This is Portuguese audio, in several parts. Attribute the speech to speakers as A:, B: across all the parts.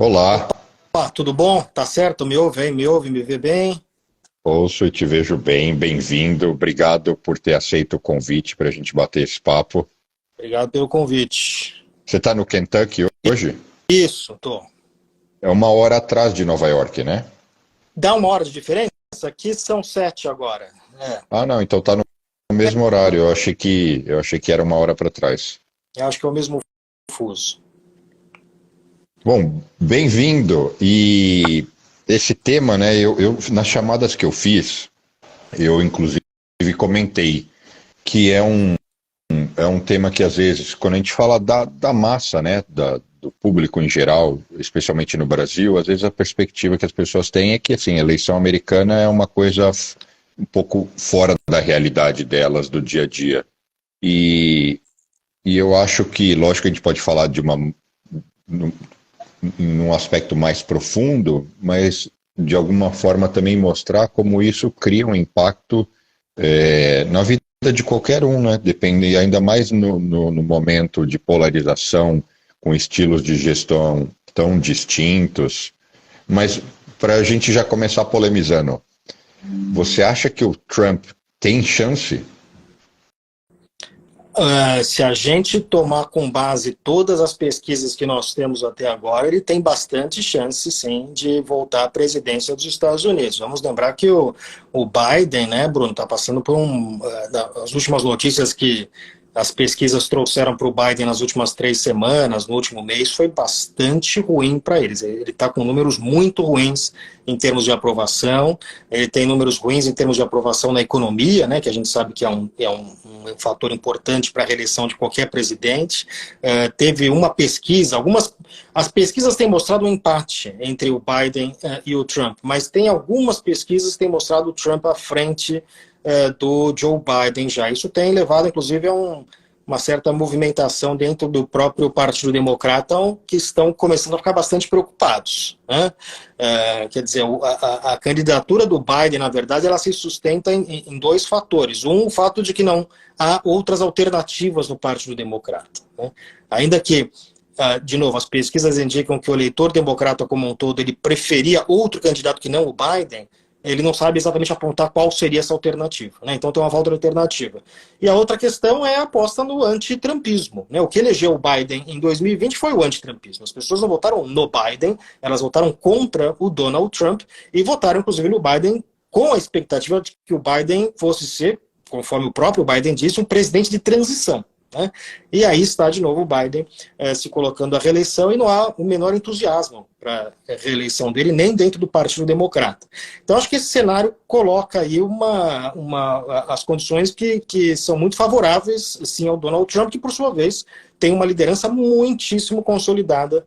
A: Olá,
B: Tudo bom? Tá certo? Me ouve, hein? Me ouve, me vê bem?
A: ouço e te vejo bem, bem-vindo. Obrigado por ter aceito o convite para a gente bater esse papo.
B: Obrigado pelo convite.
A: Você está no Kentucky hoje?
B: Isso, tô.
A: É uma hora atrás de Nova York, né?
B: Dá uma hora de diferença? Aqui são 7 agora.
A: Ah, não, então tá no mesmo horário. Eu achei que era uma hora para trás.
B: Eu acho que é o mesmo fuso.
A: Bom, bem-vindo. E esse tema, né? Nas chamadas que eu fiz, eu inclusive comentei que é um tema que, às vezes, quando a gente fala da massa, né, do público em geral, especialmente no Brasil, às vezes a perspectiva que as pessoas têm é que, assim, a eleição americana é uma coisa um pouco fora da realidade delas, do dia a dia. E, e eu acho que, lógico que a gente pode falar num, num aspecto mais profundo, mas, de alguma forma, também mostrar como isso cria um impacto na vida de qualquer um, né? Depende, ainda mais no momento de polarização, com estilos de gestão tão distintos. Mas, para a gente já começar polemizando, você acha que o Trump tem chance?
B: Se a gente tomar com base todas as pesquisas que nós temos até agora, ele tem bastante chance, sim, de voltar à presidência dos Estados Unidos. Vamos lembrar que o Biden, né, Bruno, está passando por as últimas notícias que as pesquisas trouxeram para o Biden nas últimas 3 semanas, no último mês, foi bastante ruim para eles. Ele está com números muito ruins em termos de aprovação, ele tem números ruins em termos de aprovação na economia, né, que a gente sabe que é um fator importante para a reeleição de qualquer presidente. Teve uma pesquisa, as pesquisas têm mostrado um empate entre o Biden e o Trump, mas tem algumas pesquisas que têm mostrado o Trump à frente do Joe Biden já. Isso tem levado, inclusive, a uma certa movimentação dentro do próprio Partido Democrata, que estão começando a ficar bastante preocupados, né? Quer dizer, a candidatura do Biden, na verdade, ela se sustenta em dois fatores. Um, o fato de que não há outras alternativas no Partido Democrata, né? Ainda que, de novo, as pesquisas indicam que o eleitor democrata como um todo, ele preferia outro candidato que não o Biden, ele não sabe exatamente apontar qual seria essa alternativa, né? Então tem uma falta de alternativa. E a outra questão é a aposta no antitrampismo, né? O que elegeu o Biden em 2020 foi o antitrampismo. As pessoas não votaram no Biden, elas votaram contra o Donald Trump e votaram, inclusive, no Biden com a expectativa de que o Biden fosse ser, conforme o próprio Biden disse, um presidente de transição, né? E aí está de novo o Biden se colocando à reeleição e não há o menor entusiasmo para a reeleição dele, nem dentro do Partido Democrata. Então acho que esse cenário coloca aí as condições que são muito favoráveis, sim, ao Donald Trump, que por sua vez tem uma liderança muitíssimo consolidada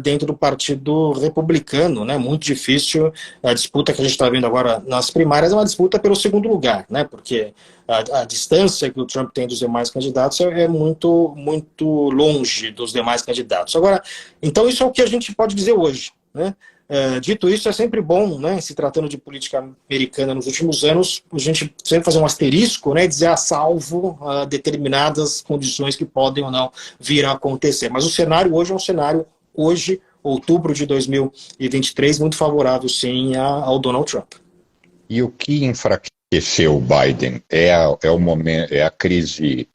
B: dentro do Partido Republicano, né? Muito difícil. A disputa que a gente está vendo agora nas primárias é uma disputa pelo segundo lugar, né? Porque a distância que o Trump tem dos demais candidatos é muito, muito longe dos demais candidatos. Agora, então isso é o que a gente pode dizer hoje, né? Dito isso, é sempre bom, né, se tratando de política americana nos últimos anos, a gente sempre fazer um asterisco, né, dizer salvo determinadas condições que podem ou não vir a acontecer. Mas o cenário hoje é um cenário, outubro de 2023, muito favorável, sim, ao Donald Trump.
A: E o que enfraqueceu o Biden o momento, é a crise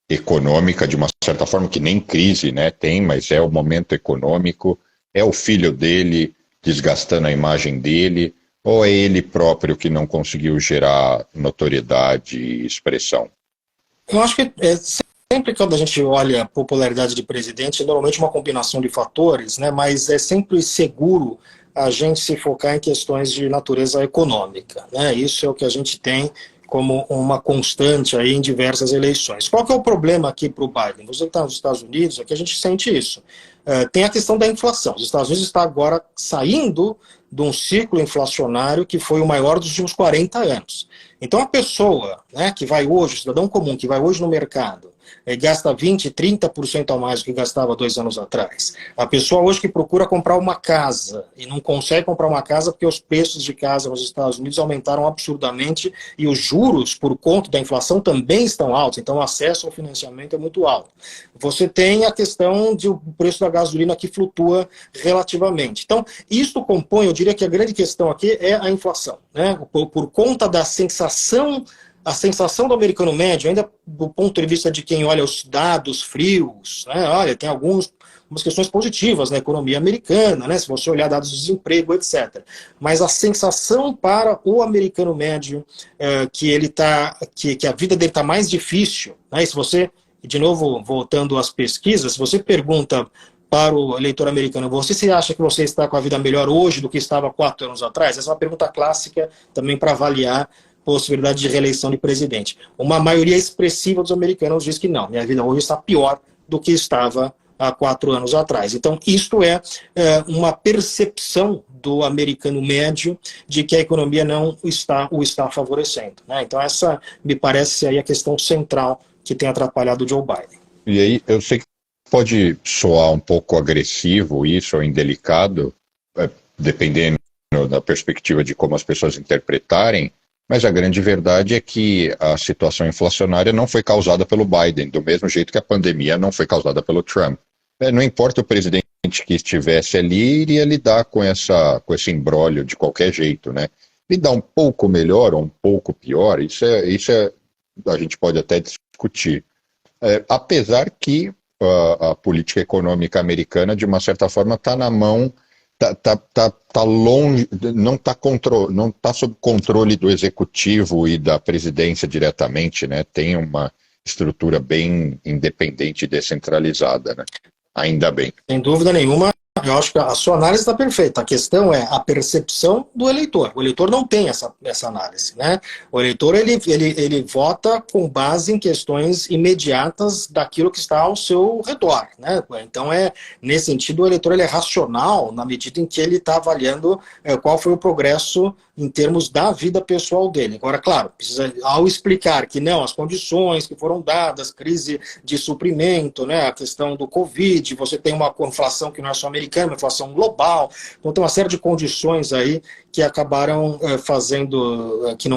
A: econômica, de uma certa forma, que nem crise, né, tem, mas é o momento econômico, é o filho dele desgastando a imagem dele, ou é ele próprio que não conseguiu gerar notoriedade e expressão?
B: Eu acho que sempre quando a gente olha a popularidade de presidente, é normalmente uma combinação de fatores, né, mas é sempre seguro a gente se focar em questões de natureza econômica, né? Isso é o que a gente tem como uma constante aí em diversas eleições. Qual que é o problema aqui para o Biden? Você que está nos Estados Unidos, aqui a gente sente isso. Tem a questão da inflação. Os Estados Unidos está agora saindo de um ciclo inflacionário que foi o maior dos últimos 40 anos. Então a pessoa, né, que vai hoje, o cidadão comum que vai hoje no mercado, gasta 20%, 30% a mais do que gastava 2 anos atrás. A pessoa hoje que procura comprar uma casa e não consegue comprar uma casa porque os preços de casa nos Estados Unidos aumentaram absurdamente e os juros, por conta da inflação, também estão altos, então o acesso ao financiamento é muito alto. Você tem a questão de o preço da gasolina que flutua relativamente. Então, isto compõe, eu diria que a grande questão aqui é a inflação, né? Por conta da sensação, a sensação do americano médio, ainda do ponto de vista de quem olha os dados frios, né? Olha, tem algumas questões positivas na economia americana, né? Se você olhar dados de desemprego, etc. Mas a sensação para o americano médio que a vida dele está mais difícil, né? E se você, de novo, voltando às pesquisas, se você pergunta para o eleitor americano, você se acha que você está com a vida melhor hoje do que estava 4 anos atrás? Essa é uma pergunta clássica também para avaliar possibilidade de reeleição de presidente. Uma maioria expressiva dos americanos diz que não, minha vida hoje está pior do que estava há 4 anos atrás. Então, isto é uma percepção do americano médio de que a economia não o está favorecendo, né? Então, essa me parece aí a questão central que tem atrapalhado o Joe Biden.
A: E aí, eu sei que pode soar um pouco agressivo isso, ou indelicado, dependendo da perspectiva de como as pessoas interpretarem, mas a grande verdade é que a situação inflacionária não foi causada pelo Biden, do mesmo jeito que a pandemia não foi causada pelo Trump. Não importa o presidente que estivesse ali, iria lidar com esse imbróglio de qualquer jeito, né? Lidar um pouco melhor ou um pouco pior, isso a gente pode até discutir. Apesar que a política econômica americana, de uma certa forma, está na mão, tá longe, não está sob controle do executivo e da presidência diretamente, né? Tem uma estrutura bem independente e descentralizada, né? Ainda bem.
B: Sem dúvida nenhuma. Eu acho que a sua análise está perfeita. A questão é a percepção do eleitor. O eleitor não tem essa análise, né? O eleitor ele vota com base em questões imediatas daquilo que está ao seu redor, né? Então, nesse sentido, o eleitor ele é racional na medida em que ele está avaliando qual foi o progresso em termos da vida pessoal dele. Agora, claro, ao explicar que não, as condições que foram dadas, crise de suprimento, né, a questão do Covid, você tem uma inflação que não é só americana, uma inflação global, então tem uma série de condições aí que acabaram fazendo, que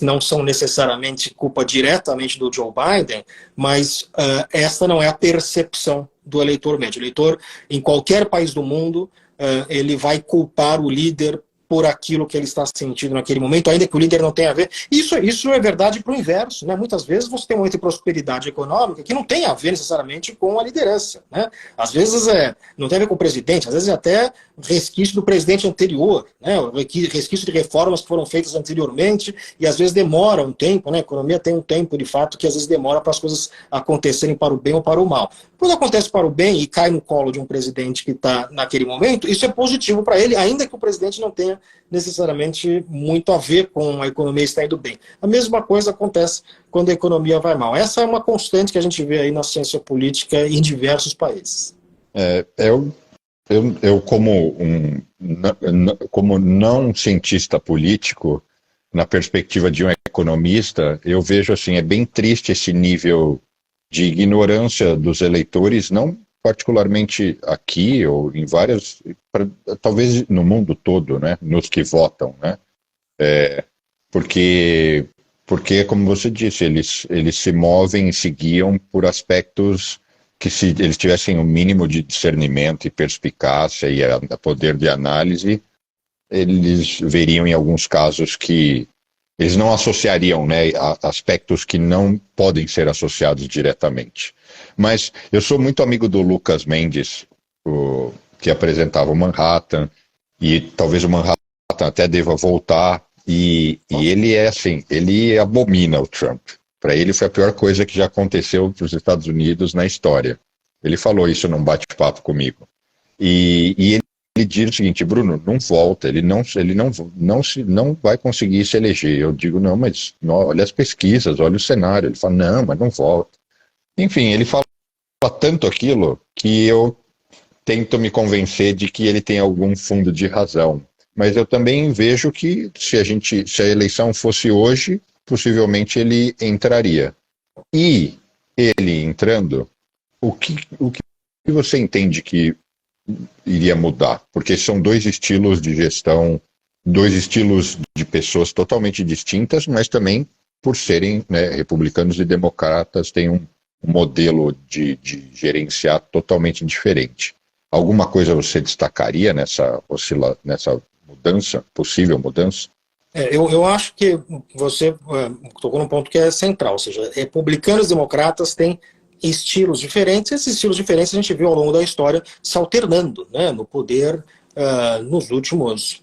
B: não são necessariamente culpa diretamente do Joe Biden, mas essa não é a percepção do eleitor médio. O eleitor, em qualquer país do mundo, ele vai culpar o líder por aquilo que ele está sentindo naquele momento, ainda que o líder não tenha a ver. Isso é verdade para o inverso, né? Muitas vezes você tem um momento de prosperidade econômica que não tem a ver necessariamente com a liderança, né? Às vezes não tem a ver com o presidente, às vezes é até resquício do presidente anterior, né? Resquício de reformas que foram feitas anteriormente e às vezes demora um tempo, né? A economia tem um tempo, de fato, que às vezes demora para as coisas acontecerem para o bem ou para o mal. Quando acontece para o bem e cai no colo de um presidente que está naquele momento, isso é positivo para ele, ainda que o presidente não tenha necessariamente muito a ver com a economia estar indo bem. A mesma coisa acontece quando a economia vai mal. Essa é uma constante que a gente vê aí na ciência política em diversos países.
A: Eu como não cientista político, na perspectiva de um economista, eu vejo assim, é bem triste esse nível de ignorância dos eleitores, não particularmente aqui ou em várias, talvez no mundo todo, né, nos que votam, né, porque como você disse, eles se movem e se guiam por aspectos que, se eles tivessem o mínimo de discernimento e perspicácia e poder de análise, eles veriam em alguns casos que eles não associariam, né, aspectos que não podem ser associados diretamente. Mas eu sou muito amigo do Lucas Mendes, que apresentava o Manhattan, e talvez o Manhattan até deva voltar, e ele é assim, ele abomina o Trump. Para ele foi a pior coisa que já aconteceu para os Estados Unidos na história. Ele falou isso num bate-papo comigo. E ele diz o seguinte: Bruno, não volta, ele não vai conseguir se eleger. Eu digo, não, mas olha as pesquisas, olha o cenário. Ele fala, não, mas não volta. Enfim, ele fala tanto aquilo que eu tento me convencer de que ele tem algum fundo de razão. Mas eu também vejo que se a eleição fosse hoje, possivelmente ele entraria. E ele entrando, o que você entende que iria mudar? Porque são dois estilos de gestão, dois estilos de pessoas totalmente distintas, mas também, por serem, né, republicanos e democratas, têm um modelo de gerenciar totalmente diferente. Alguma coisa você destacaria nessa mudança, possível mudança?
B: Eu acho que você tocou num ponto que é central, ou seja, republicanos e democratas têm estilos diferentes, esses estilos diferentes a gente viu ao longo da história se alternando, né, no poder nos últimos,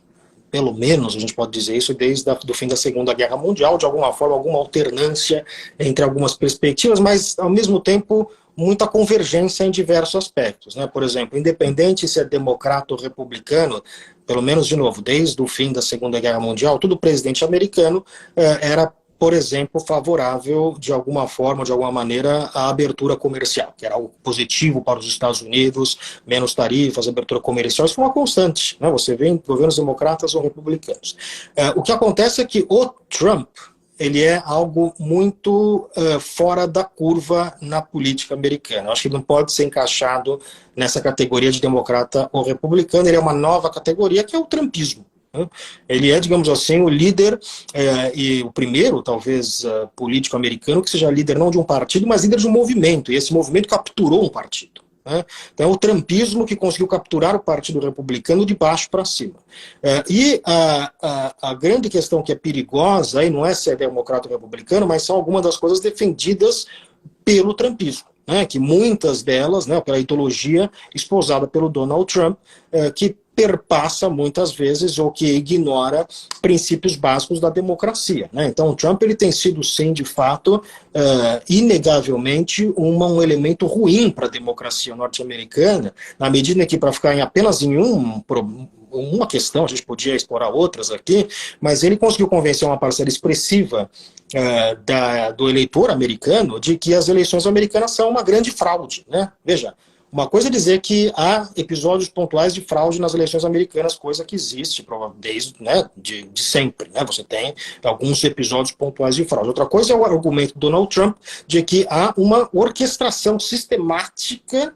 B: pelo menos a gente pode dizer isso, desde o fim da Segunda Guerra Mundial, de alguma forma, alguma alternância entre algumas perspectivas, mas ao mesmo tempo muita convergência em diversos aspectos, né? Por exemplo, independente se é democrata ou republicano, pelo menos, de novo, desde o fim da Segunda Guerra Mundial, todo presidente americano era, por exemplo, favorável, de alguma forma, de alguma maneira, à abertura comercial, que era algo positivo para os Estados Unidos, menos tarifas, abertura comercial, isso foi uma constante, né? Você vê em governos democratas ou republicanos. O que acontece é que o Trump, ele é algo muito fora da curva na política americana. Eu acho que ele não pode ser encaixado nessa categoria de democrata ou republicano, ele é uma nova categoria que é o trumpismo. Ele é, digamos assim, o líder e o primeiro, talvez, político americano que seja líder não de um partido, mas líder de um movimento, e esse movimento capturou um partido. Então é o trumpismo que conseguiu capturar o Partido Republicano de baixo para cima. E a grande questão que é perigosa, aí não é se é democrata ou republicano, mas são algumas das coisas defendidas pelo trumpismo. Que muitas delas, pela ideologia esposada pelo Donald Trump, que perpassa muitas vezes ou que ignora princípios básicos da democracia. Então o Trump ele tem sido, sim, de fato, inegavelmente um elemento ruim para a democracia norte-americana, na medida em que, para ficar apenas em uma questão, a gente podia explorar outras aqui, mas ele conseguiu convencer uma parcela expressiva do eleitor americano de que as eleições americanas são uma grande fraude. Veja, uma coisa é dizer que há episódios pontuais de fraude nas eleições americanas, coisa que existe desde de sempre. Você tem alguns episódios pontuais de fraude. Outra coisa é o argumento do Donald Trump de que há uma orquestração sistemática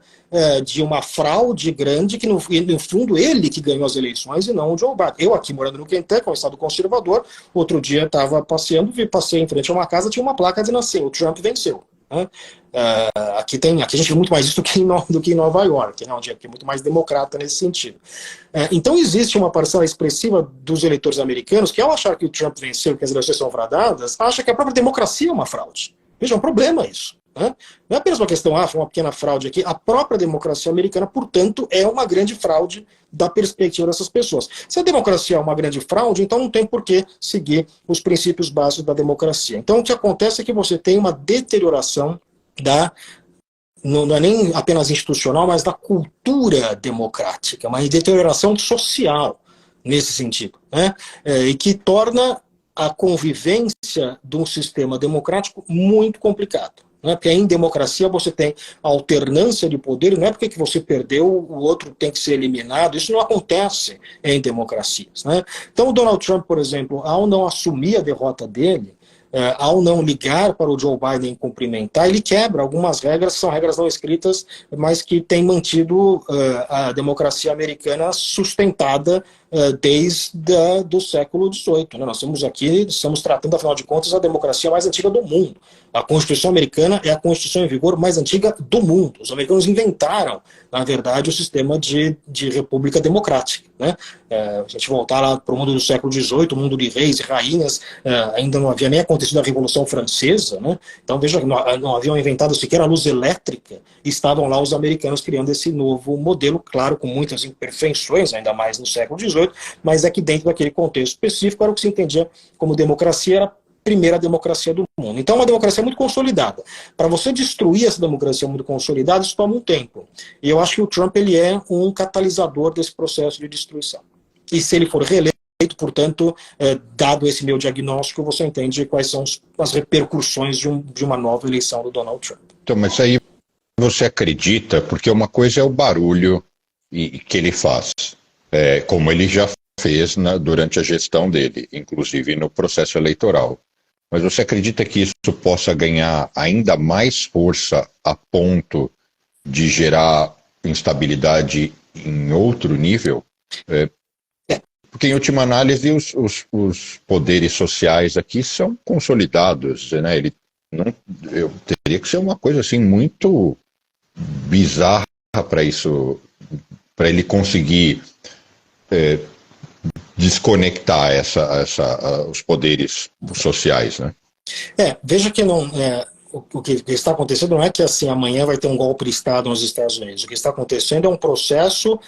B: de uma fraude grande, que no fundo ele que ganhou as eleições e não o Joe Biden. Eu aqui morando no Kentucky, um estado conservador, outro dia estava passeando, passei em frente a uma casa, tinha uma placa dizendo assim: o Trump venceu. Aqui a gente vê muito mais isso do que em Nova York, onde é muito mais democrata nesse sentido. Então existe uma parcela expressiva dos eleitores americanos que, ao achar que o Trump venceu, que as eleições são fraudadas, acha que a própria democracia é uma fraude. Veja, é um problema isso. Não é apenas uma questão, foi uma pequena fraude aqui. A própria democracia americana, portanto, é uma grande fraude da perspectiva dessas pessoas. Se a democracia é uma grande fraude, então não tem por que seguir os princípios básicos da democracia. Então o que acontece é que você tem uma deterioração não é nem apenas institucional, mas da cultura democrática, uma deterioração social nesse sentido, e que torna a convivência de um sistema democrático muito complicado. Porque em democracia você tem alternância de poder, não é porque que você perdeu, o outro tem que ser eliminado. Isso não acontece em democracias. Então o Donald Trump, por exemplo, ao não assumir a derrota dele, ao não ligar para o Joe Biden cumprimentar, ele quebra algumas regras, que são regras não escritas, mas que têm mantido a democracia americana sustentada desde do século XVIII. Nós estamos tratando, afinal de contas, a democracia mais antiga do mundo. A Constituição americana é a Constituição em vigor mais antiga do mundo. Os americanos inventaram, na verdade, o sistema de república democrática. A gente voltar lá para o mundo do século XVIII, o mundo de reis e rainhas, ainda não havia nem acontecido a Revolução Francesa. Então, veja, não haviam inventado sequer a luz elétrica, e estavam lá os americanos criando esse novo modelo, claro, com muitas imperfeições, ainda mais no século XVIII, mas é que dentro daquele contexto específico era o que se entendia como democracia, era a primeira democracia do mundo. Então, uma democracia muito consolidada. Para você destruir essa democracia muito consolidada, isso toma um tempo. E eu acho que o Trump ele é um catalisador desse processo de destruição. E se ele for reeleito, portanto, dado esse meu diagnóstico, você entende quais são as repercussões de uma nova eleição do Donald Trump.
A: Então, mas aí você acredita, porque uma coisa é o barulho que ele faz, como ele já fez durante a gestão dele, inclusive no processo eleitoral. mas você acredita que isso possa ganhar ainda mais força a ponto de gerar instabilidade em outro nível? Porque, em última análise, os poderes sociais aqui são consolidados, né? Eu teria que ser uma coisa assim muito bizarra para isso, para ele conseguir desconectar os poderes sociais, né?
B: Veja que não, o que está acontecendo não é que assim amanhã vai ter um golpe de Estado nos Estados Unidos. O que está acontecendo é um processo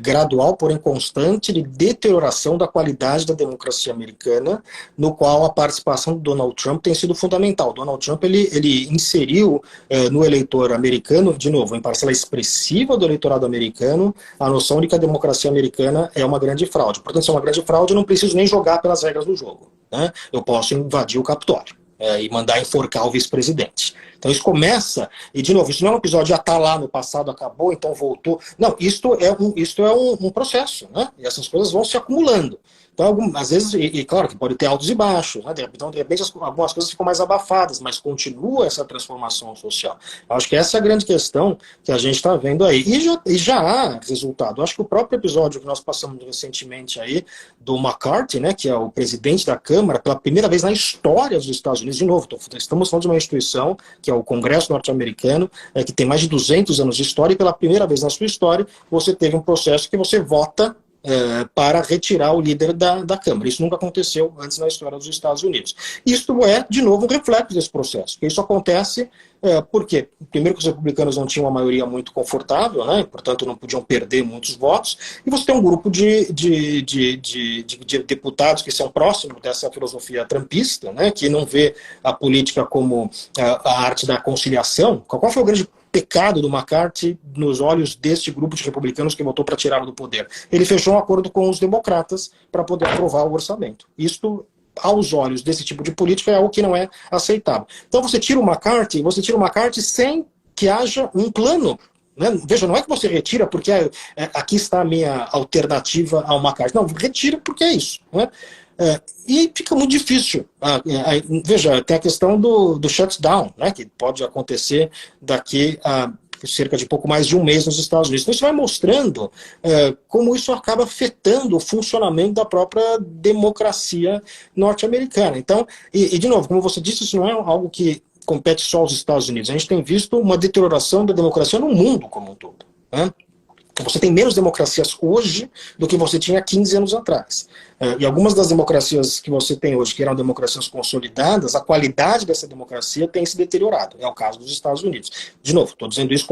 B: gradual, porém constante, de deterioração da qualidade da democracia americana, no qual a participação do Donald Trump tem sido fundamental. Donald Trump ele inseriu no eleitor americano, de novo, em parcela expressiva do eleitorado americano, a noção de que a democracia americana é uma grande fraude. Portanto, se é uma grande fraude, eu não preciso nem jogar pelas regras do jogo, né? Eu posso invadir o Capitólio e mandar enforcar o vice-presidente. Então isso começa, e de novo, isso não é um episódio já está lá no passado, acabou, então voltou. Não, isto é um processo, né? E essas coisas vão se acumulando. Então, às vezes, e claro que pode ter altos e baixos, né? Então, de repente, algumas coisas ficam mais abafadas, mas continua essa transformação social. Eu acho que essa é a grande questão que a gente está vendo aí. E já há resultado. Eu acho que o próprio episódio que nós passamos recentemente aí, do McCarthy, né, que é o presidente da Câmara, pela primeira vez na história dos Estados Unidos, de novo, estamos falando de uma instituição, que é o Congresso norte-americano, que tem mais de 200 anos de história, e pela primeira vez na sua história, você teve um processo que você vota para retirar o líder da Câmara. Isso nunca aconteceu antes na história dos Estados Unidos. Isto é, de novo, um reflexo desse processo. Isso acontece porque, primeiro, que os republicanos não tinham uma maioria muito confortável, né, portanto não podiam perder muitos votos, e você tem um grupo de deputados que são próximos dessa filosofia trumpista, né, que não vê a política como a arte da conciliação. Qual foi o grande pecado do McCarthy nos olhos deste grupo de republicanos que votou para tirá-lo do poder? Ele fechou um acordo com os democratas para poder aprovar o orçamento. Isto, aos olhos desse tipo de política, é algo que não é aceitável. Então você tira o McCarthy sem que haja um plano. Né? Veja, não é que você retira porque aqui está a minha alternativa ao McCarthy. Não, retira porque é isso. Né? E fica muito difícil. Veja, tem a questão do shutdown, né, que pode acontecer daqui a cerca de pouco mais de um mês nos Estados Unidos. Então isso vai mostrando como isso acaba afetando o funcionamento da própria democracia norte-americana. Então, e de novo, como você disse, isso não é algo que compete só aos Estados Unidos. A gente tem visto uma deterioração da democracia no mundo como um todo, né? Você tem menos democracias hoje do que você tinha 15 anos atrás. E algumas das democracias que você tem hoje, que eram democracias consolidadas, a qualidade dessa democracia tem se deteriorado. É o caso dos Estados Unidos. De novo, estou dizendo isso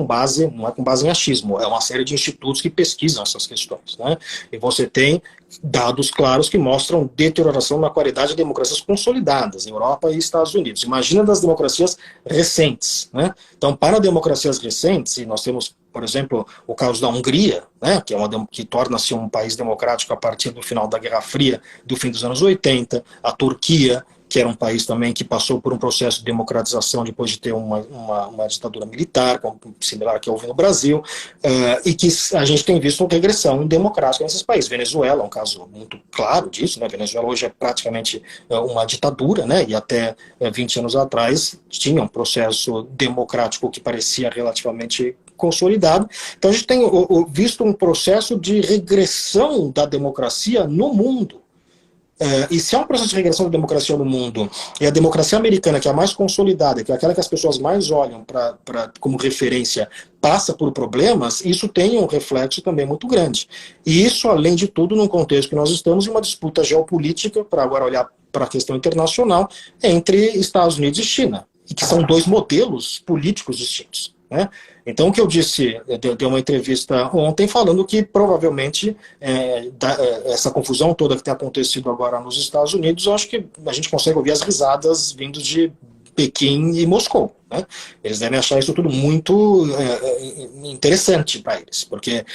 B: não é com base em achismo, é uma série de institutos que pesquisam essas questões. Né? E você tem dados claros que mostram deterioração na qualidade de democracias consolidadas, Europa e Estados Unidos. Imagina das democracias recentes. Né? Então, para democracias recentes, e nós temos, por exemplo, o caso da Hungria, né, que torna-se um país democrático a partir do final da Guerra Fria, do fim dos anos 80, a Turquia, que era um país também que passou por um processo de democratização depois de ter uma ditadura militar, similar que houve no Brasil, e que a gente tem visto uma regressão democrática nesses países. Venezuela é um caso muito claro disso, né? Venezuela hoje é praticamente uma ditadura, né? E até 20 anos atrás tinha um processo democrático que parecia relativamente consolidado. Então a gente tem visto um processo de regressão da democracia no mundo. E se há um processo de regressão da democracia no mundo, e a democracia americana, que é a mais consolidada, que é aquela que as pessoas mais olham como referência, passa por problemas, isso tem um reflexo também muito grande. E isso, além de tudo, num contexto que nós estamos em uma disputa geopolítica, para agora olhar para a questão internacional, entre Estados Unidos e China, e que são dois modelos políticos distintos. Né? Então, o que eu disse, deu uma entrevista ontem falando que provavelmente essa confusão toda que tem acontecido agora nos Estados Unidos, eu acho que a gente consegue ouvir as risadas vindos de Pequim e Moscou. Né? Eles devem achar isso tudo muito interessante para eles, porque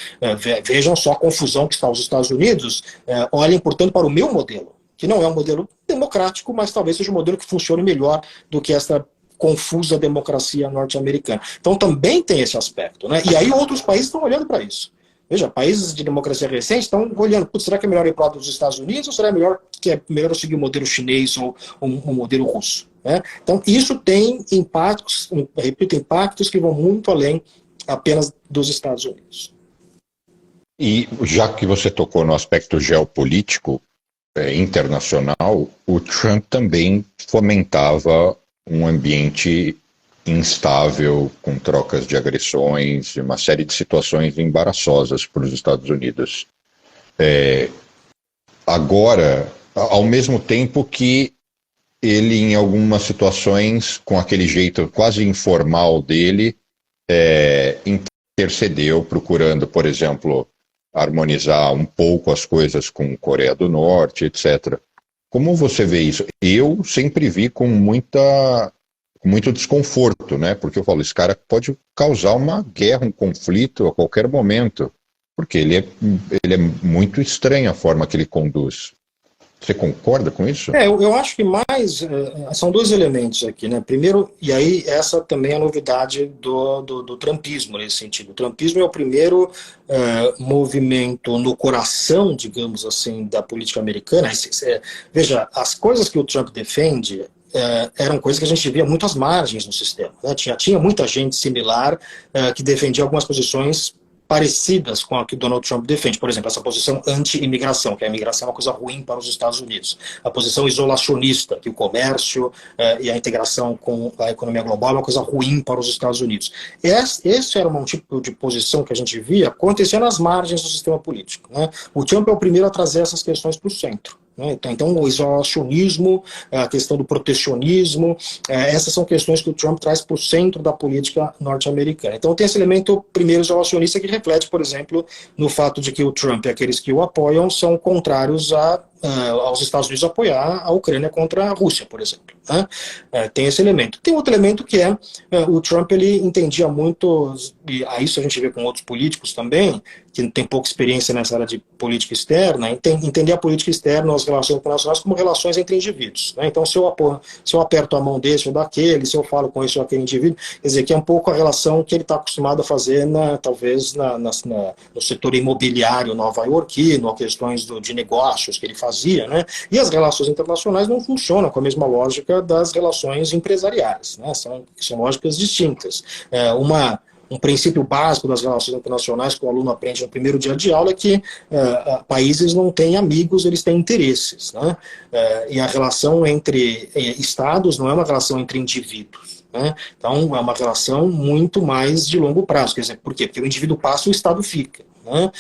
B: vejam só a confusão que está os Estados Unidos, olhem, portanto, para o meu modelo, que não é um modelo democrático, mas talvez seja um modelo que funcione melhor do que essa confusa democracia norte-americana. Então também tem esse aspecto, né? E aí outros países estão olhando para isso. Veja, países de democracia recente estão olhando, será que é melhor ir para o lado dos Estados Unidos ou será melhor eu seguir o modelo chinês ou o modelo russo? Né? Então, isso tem impactos, repito, impactos que vão muito além apenas dos Estados Unidos.
A: E já que você tocou no aspecto geopolítico internacional, o Trump também fomentava um ambiente instável, com trocas de agressões, uma série de situações embaraçosas para os Estados Unidos. Agora, ao mesmo tempo que ele, em algumas situações, com aquele jeito quase informal dele, intercedeu, procurando, por exemplo, harmonizar um pouco as coisas com Coreia do Norte, etc. Como você vê isso? Eu sempre vi com muito desconforto, né? Porque eu falo, esse cara pode causar uma guerra, um conflito a qualquer momento, porque ele é muito estranho a forma que ele conduz. Você concorda com isso?
B: Eu acho que são dois elementos aqui, né? Primeiro, e aí essa também é a novidade do trumpismo nesse sentido. O trumpismo é o primeiro movimento no coração, digamos assim, da política americana. Veja, as coisas que o Trump defende eram coisas que a gente via muito às margens no sistema. Né? Tinha muita gente similar que defendia algumas posições parecidas com a que Donald Trump defende. Por exemplo, essa posição anti-imigração, que a imigração é uma coisa ruim para os Estados Unidos. A posição isolacionista, que o comércio e a integração com a economia global é uma coisa ruim para os Estados Unidos. Esse era um tipo de posição que a gente via acontecer nas margens do sistema político. Né? O Trump é o primeiro a trazer essas questões para o centro. Então, o isolacionismo, a questão do protecionismo, essas são questões que o Trump traz para o centro da política norte-americana. Então, tem esse elemento, primeiro, isolacionista, que reflete, por exemplo, no fato de que o Trump e aqueles que o apoiam são contrários aos Estados Unidos apoiar a Ucrânia contra a Rússia, por exemplo. Né? Tem esse elemento. Tem outro elemento que o Trump ele entendia muito, e a isso a gente vê com outros políticos também, que tem pouca experiência nessa área de política externa, entender a política externa, as relações internacionais como relações entre indivíduos. Né? Então, se eu aperto a mão desse ou daquele, se eu falo com esse ou aquele indivíduo, quer dizer, que é um pouco a relação que ele está acostumado a fazer, talvez, no setor imobiliário nova-iorquino, ou questões de negócios que ele fazia, né? E as relações internacionais não funcionam com a mesma lógica das relações empresariais, né? São lógicas distintas. Um princípio básico das relações internacionais que o aluno aprende no primeiro dia de aula é que países não têm amigos, eles têm interesses. Né? E a relação entre estados não é uma relação entre indivíduos. Né? Então, é uma relação muito mais de longo prazo. Quer dizer, por quê? Porque o indivíduo passa e o estado fica. Né?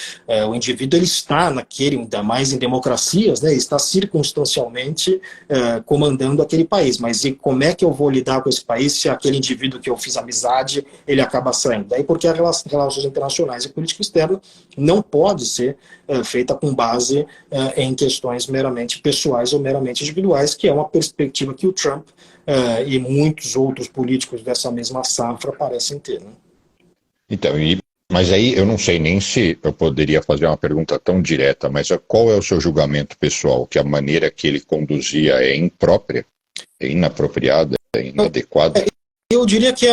B: O indivíduo ele está ainda mais em democracias, né? Está circunstancialmente comandando aquele país, mas e como é que eu vou lidar com esse país se aquele indivíduo que eu fiz amizade, ele acaba saindo? Daí porque as relações internacionais e política externa não pode ser feita com base em questões meramente pessoais ou meramente individuais, que é uma perspectiva que o Trump e muitos outros políticos dessa mesma safra parecem ter. Né?
A: Então, mas aí eu não sei nem se eu poderia fazer uma pergunta tão direta, mas qual é o seu julgamento pessoal? Que a maneira que ele conduzia é imprópria, é inapropriada, é inadequada?
B: Eu diria que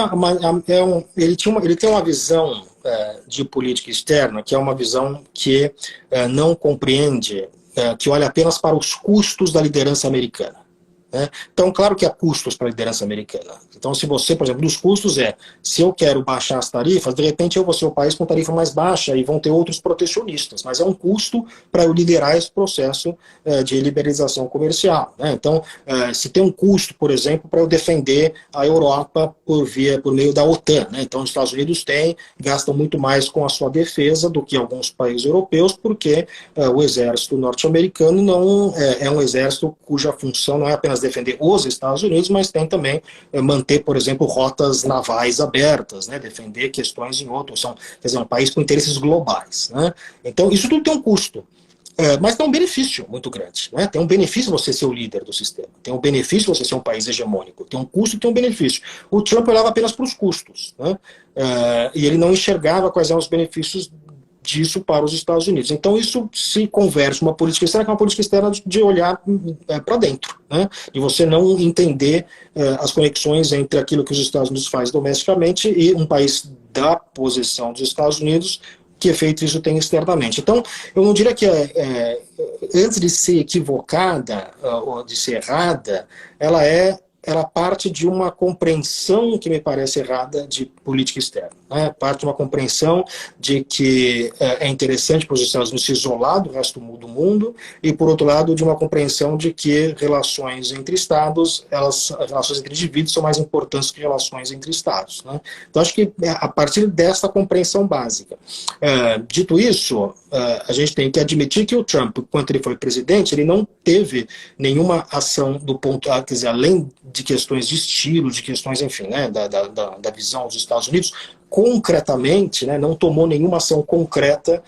B: ele tem uma visão de política externa, que é uma visão que não compreende, que olha apenas para os custos da liderança americana. Né? Então, claro que há custos para a liderança americana. Então, se você, por exemplo, dos custos se eu quero baixar as tarifas, de repente eu vou ser o país com tarifa mais baixa e vão ter outros protecionistas, mas é um custo para eu liderar esse processo de liberalização comercial. Né? Então, se tem um custo, por exemplo, para eu defender a Europa por meio da OTAN. Né? Então, os Estados Unidos gastam muito mais com a sua defesa do que alguns países europeus, porque o exército norte-americano não é um exército cuja função não é apenas defender os Estados Unidos, mas tem também manter, por exemplo, rotas navais abertas, né, defender questões em outros, quer dizer, um país com interesses globais. Né? Então, isso tudo tem um custo, mas tem um benefício muito grande. Né? Tem um benefício você ser o líder do sistema, tem um benefício você ser um país hegemônico, tem um custo e tem um benefício. O Trump olhava apenas para os custos, né? E ele não enxergava quais eram os benefícios disso para os Estados Unidos. Então isso se converte uma política externa que é uma política externa de olhar para dentro, né? De você não entender as conexões entre aquilo que os Estados Unidos faz domesticamente e um país da posição dos Estados Unidos que efeito isso tem externamente. Então, eu não diria que antes de ser equivocada ou de ser errada, ela parte de uma compreensão que me parece errada de política externa. Né? Parte de uma compreensão de que é interessante para os Estados Unidos se isolar do resto do mundo e, por outro lado, de uma compreensão de que relações entre Estados, relações entre indivíduos são mais importantes que relações entre Estados. Né? Então, acho que a partir dessa compreensão básica. Dito isso, a gente tem que admitir que o Trump, enquanto ele foi presidente, ele não teve nenhuma ação do ponto, quer dizer, além de questões de estilo, de questões, enfim, né, da visão dos Estados Unidos, concretamente, né, não tomou nenhuma ação concreta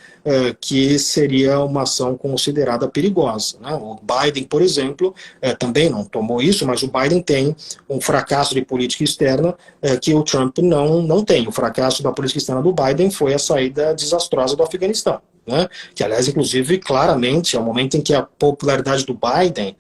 B: que seria uma ação considerada perigosa. Né? O Biden, por exemplo, também não tomou isso, mas o Biden tem um fracasso de política externa que o Trump não tem. O fracasso da política externa do Biden foi a saída desastrosa do Afeganistão. Né? Que, aliás, inclusive, claramente, é o momento em que a popularidade do Biden,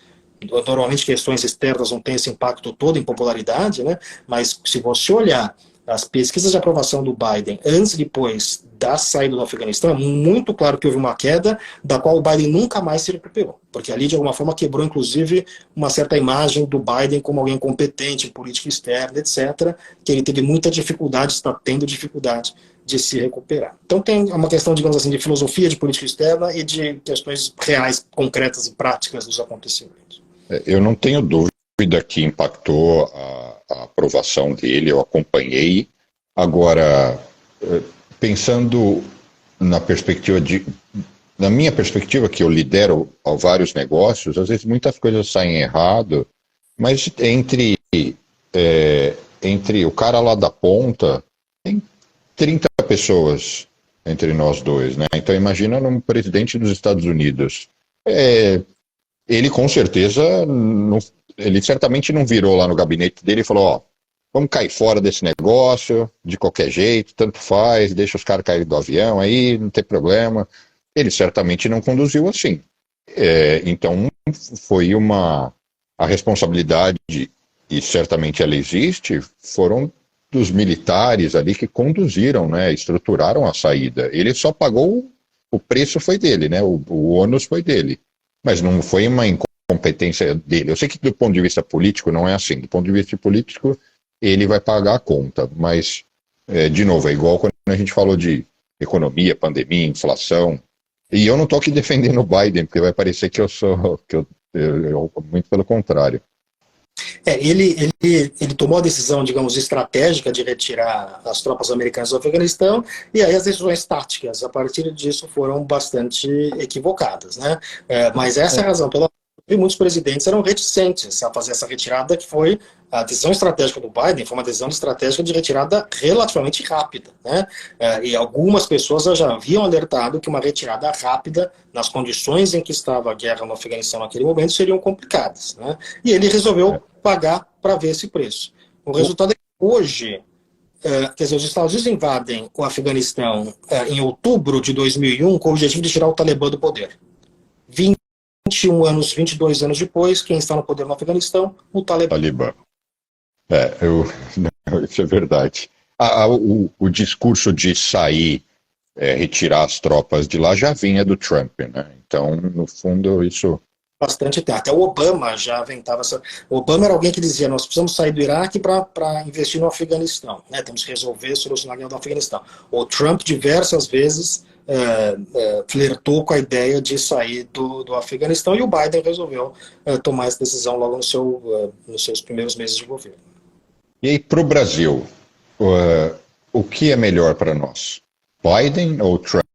B: normalmente questões externas não têm esse impacto todo em popularidade, né? Mas se você olhar as pesquisas de aprovação do Biden antes e depois da saída do Afeganistão, é muito claro que houve uma queda da qual o Biden nunca mais se recuperou, porque ali de alguma forma quebrou inclusive uma certa imagem do Biden como alguém competente em política externa, etc., que ele teve muita dificuldade, está tendo dificuldade de se recuperar. Então tem uma questão, digamos assim, de filosofia de política externa e de questões reais, concretas e práticas dos acontecimentos.
A: Eu não tenho dúvida que impactou a aprovação dele, eu acompanhei. Agora, pensando na minha perspectiva, que eu lidero vários negócios, às vezes muitas coisas saem errado, mas entre o cara lá da ponta, tem 30 pessoas entre nós dois, né? Então imagina um presidente dos Estados Unidos. Ele com certeza, ele certamente não virou lá no gabinete dele e falou, ó, vamos cair fora desse negócio, de qualquer jeito, tanto faz, deixa os caras caírem do avião aí, não tem problema. Ele certamente não conduziu assim. Então foi a responsabilidade, e certamente ela existe, foram dos militares ali que conduziram, né, estruturaram a saída. Ele só pagou, o preço foi dele, né, o ônus foi dele. Mas não foi uma incompetência dele. Eu sei que do ponto de vista político não é assim. Do ponto de vista político, ele vai pagar a conta. Mas, de novo, é igual quando a gente falou de economia, pandemia, inflação. E eu não estou aqui defendendo o Biden, porque vai parecer que eu muito pelo contrário.
B: Ele tomou a decisão, digamos, estratégica de retirar as tropas americanas do Afeganistão, e aí as decisões táticas, a partir disso, foram bastante equivocadas. Né? Mas essa é a razão pela qual muitos presidentes eram reticentes a fazer essa retirada, que foi a decisão estratégica do Biden, foi uma decisão estratégica de retirada relativamente rápida. Né? E algumas pessoas já haviam alertado que uma retirada rápida, nas condições em que estava a guerra no Afeganistão naquele momento, seriam complicadas. Né? E ele resolveu pagar para ver esse preço. O resultado é que hoje, quer dizer, os Estados Unidos invadem o Afeganistão em outubro de 2001 com o objetivo de tirar o Talibã do poder. 21 anos, 22 anos depois, quem está no poder no Afeganistão? O Talibã.
A: Isso é verdade. O discurso de sair, retirar as tropas de lá já vinha do Trump, né? Então, no fundo, isso...
B: Bastante tempo. Até o Obama já aventava essa... O Obama era alguém que dizia, nós precisamos sair do Iraque para investir no Afeganistão. Né? Temos que resolver, solucionar a guerra do Afeganistão. O Trump, diversas vezes, flertou com a ideia de sair do Afeganistão, e o Biden resolveu tomar essa decisão logo nos seus primeiros meses de governo.
A: E aí, para o Brasil, o que é melhor para nós? Biden ou Trump?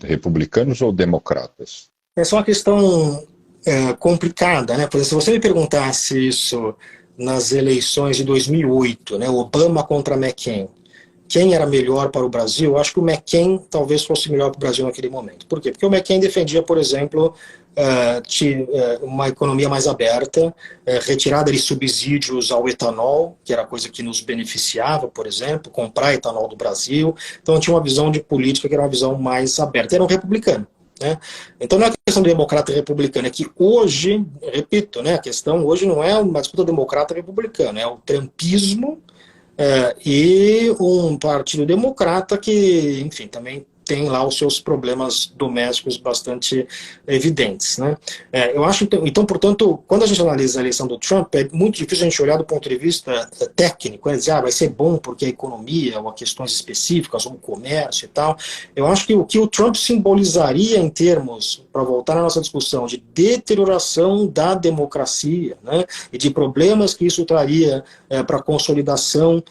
A: Republicanos ou democratas?
B: Essa é uma questão complicada, né? Por exemplo, se você me perguntasse isso nas eleições de 2008, né, Obama contra McCain, quem era melhor para o Brasil? Eu acho que o McCain talvez fosse melhor para o Brasil naquele momento. Por quê? Porque o McCain defendia, por exemplo, uma economia mais aberta, retirada de subsídios ao etanol, que era coisa que nos beneficiava, por exemplo, comprar etanol do Brasil. Então tinha uma visão de política que era uma visão mais aberta. Era um republicano. Né? Então não é questão de democrata e republicano, é que hoje, repito, né, a questão hoje não é uma disputa democrata e republicana, é o trumpismo e um partido democrata que, enfim, também tem lá os seus problemas domésticos bastante evidentes, né? Eu acho, então, portanto, quando a gente analisa a eleição do Trump, é muito difícil a gente olhar do ponto de vista técnico, né? Dizer, vai ser bom porque a economia, ou a questões específicas, ou o comércio e tal. Eu acho que o que o Trump simbolizaria em termos, para voltar na nossa discussão, de deterioração da democracia, né? E de problemas que isso traria para a consolidação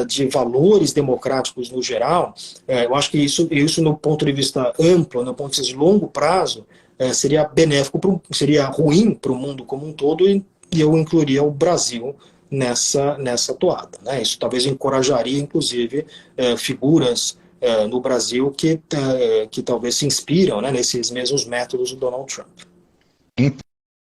B: de valores democráticos no geral, eu acho que isso no ponto de vista amplo, no ponto de vista de longo prazo, seria benéfico, seria ruim para o mundo como um todo, e eu incluiria o Brasil nessa toada, né? Isso talvez encorajaria, inclusive, figuras no Brasil que talvez se inspiram, né, nesses mesmos métodos do Donald Trump.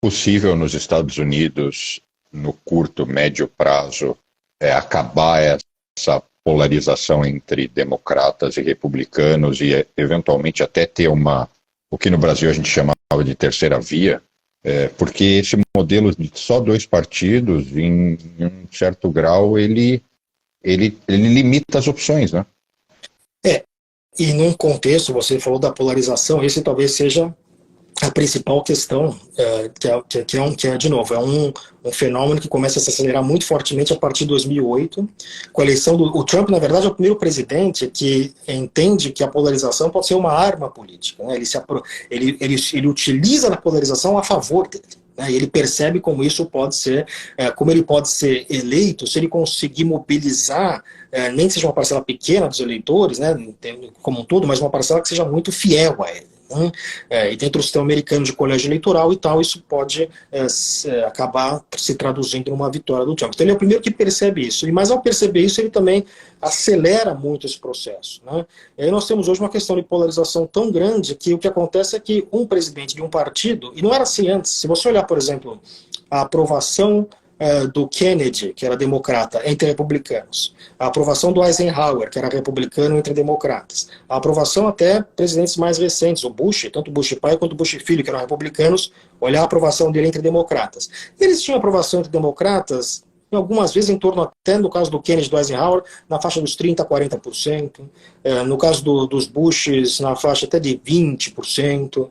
A: Impossível nos Estados Unidos, no curto, médio prazo, acabar essa polarização entre democratas e republicanos e eventualmente até ter o que no Brasil a gente chamava de terceira via, porque esse modelo de só dois partidos, em um certo grau, ele limita as opções, né?
B: E num contexto, você falou da polarização, esse talvez seja a principal questão, que é, de novo, um fenômeno que começa a se acelerar muito fortemente a partir de 2008, com a eleição o Trump, na verdade, é o primeiro presidente que entende que a polarização pode ser uma arma política, né? Ele utiliza a polarização a favor dele, né? E ele percebe como isso pode ser, como ele pode ser eleito se ele conseguir mobilizar, nem que seja uma parcela pequena dos eleitores, né, como um todo, mas uma parcela que seja muito fiel a ele. E dentro do sistema americano de colégio eleitoral e tal, isso pode acabar se traduzindo numa vitória do Trump. Então ele é o primeiro que percebe isso, mas ao perceber isso ele também acelera muito esse processo, né? E aí nós temos hoje uma questão de polarização tão grande que o que acontece é que um presidente de um partido, e não era assim antes, se você olhar, por exemplo, a aprovação do Kennedy, que era democrata, entre republicanos, a aprovação do Eisenhower, que era republicano, entre democratas, a aprovação até presidentes mais recentes, o Bush, tanto o Bush pai quanto o Bush filho, que eram republicanos, olhar a aprovação dele entre democratas. Eles tinham aprovação entre democratas, algumas vezes em torno, até no caso do Kennedy, do Eisenhower, na faixa dos 30% a 40%, no caso dos Bushes, na faixa até de 20%.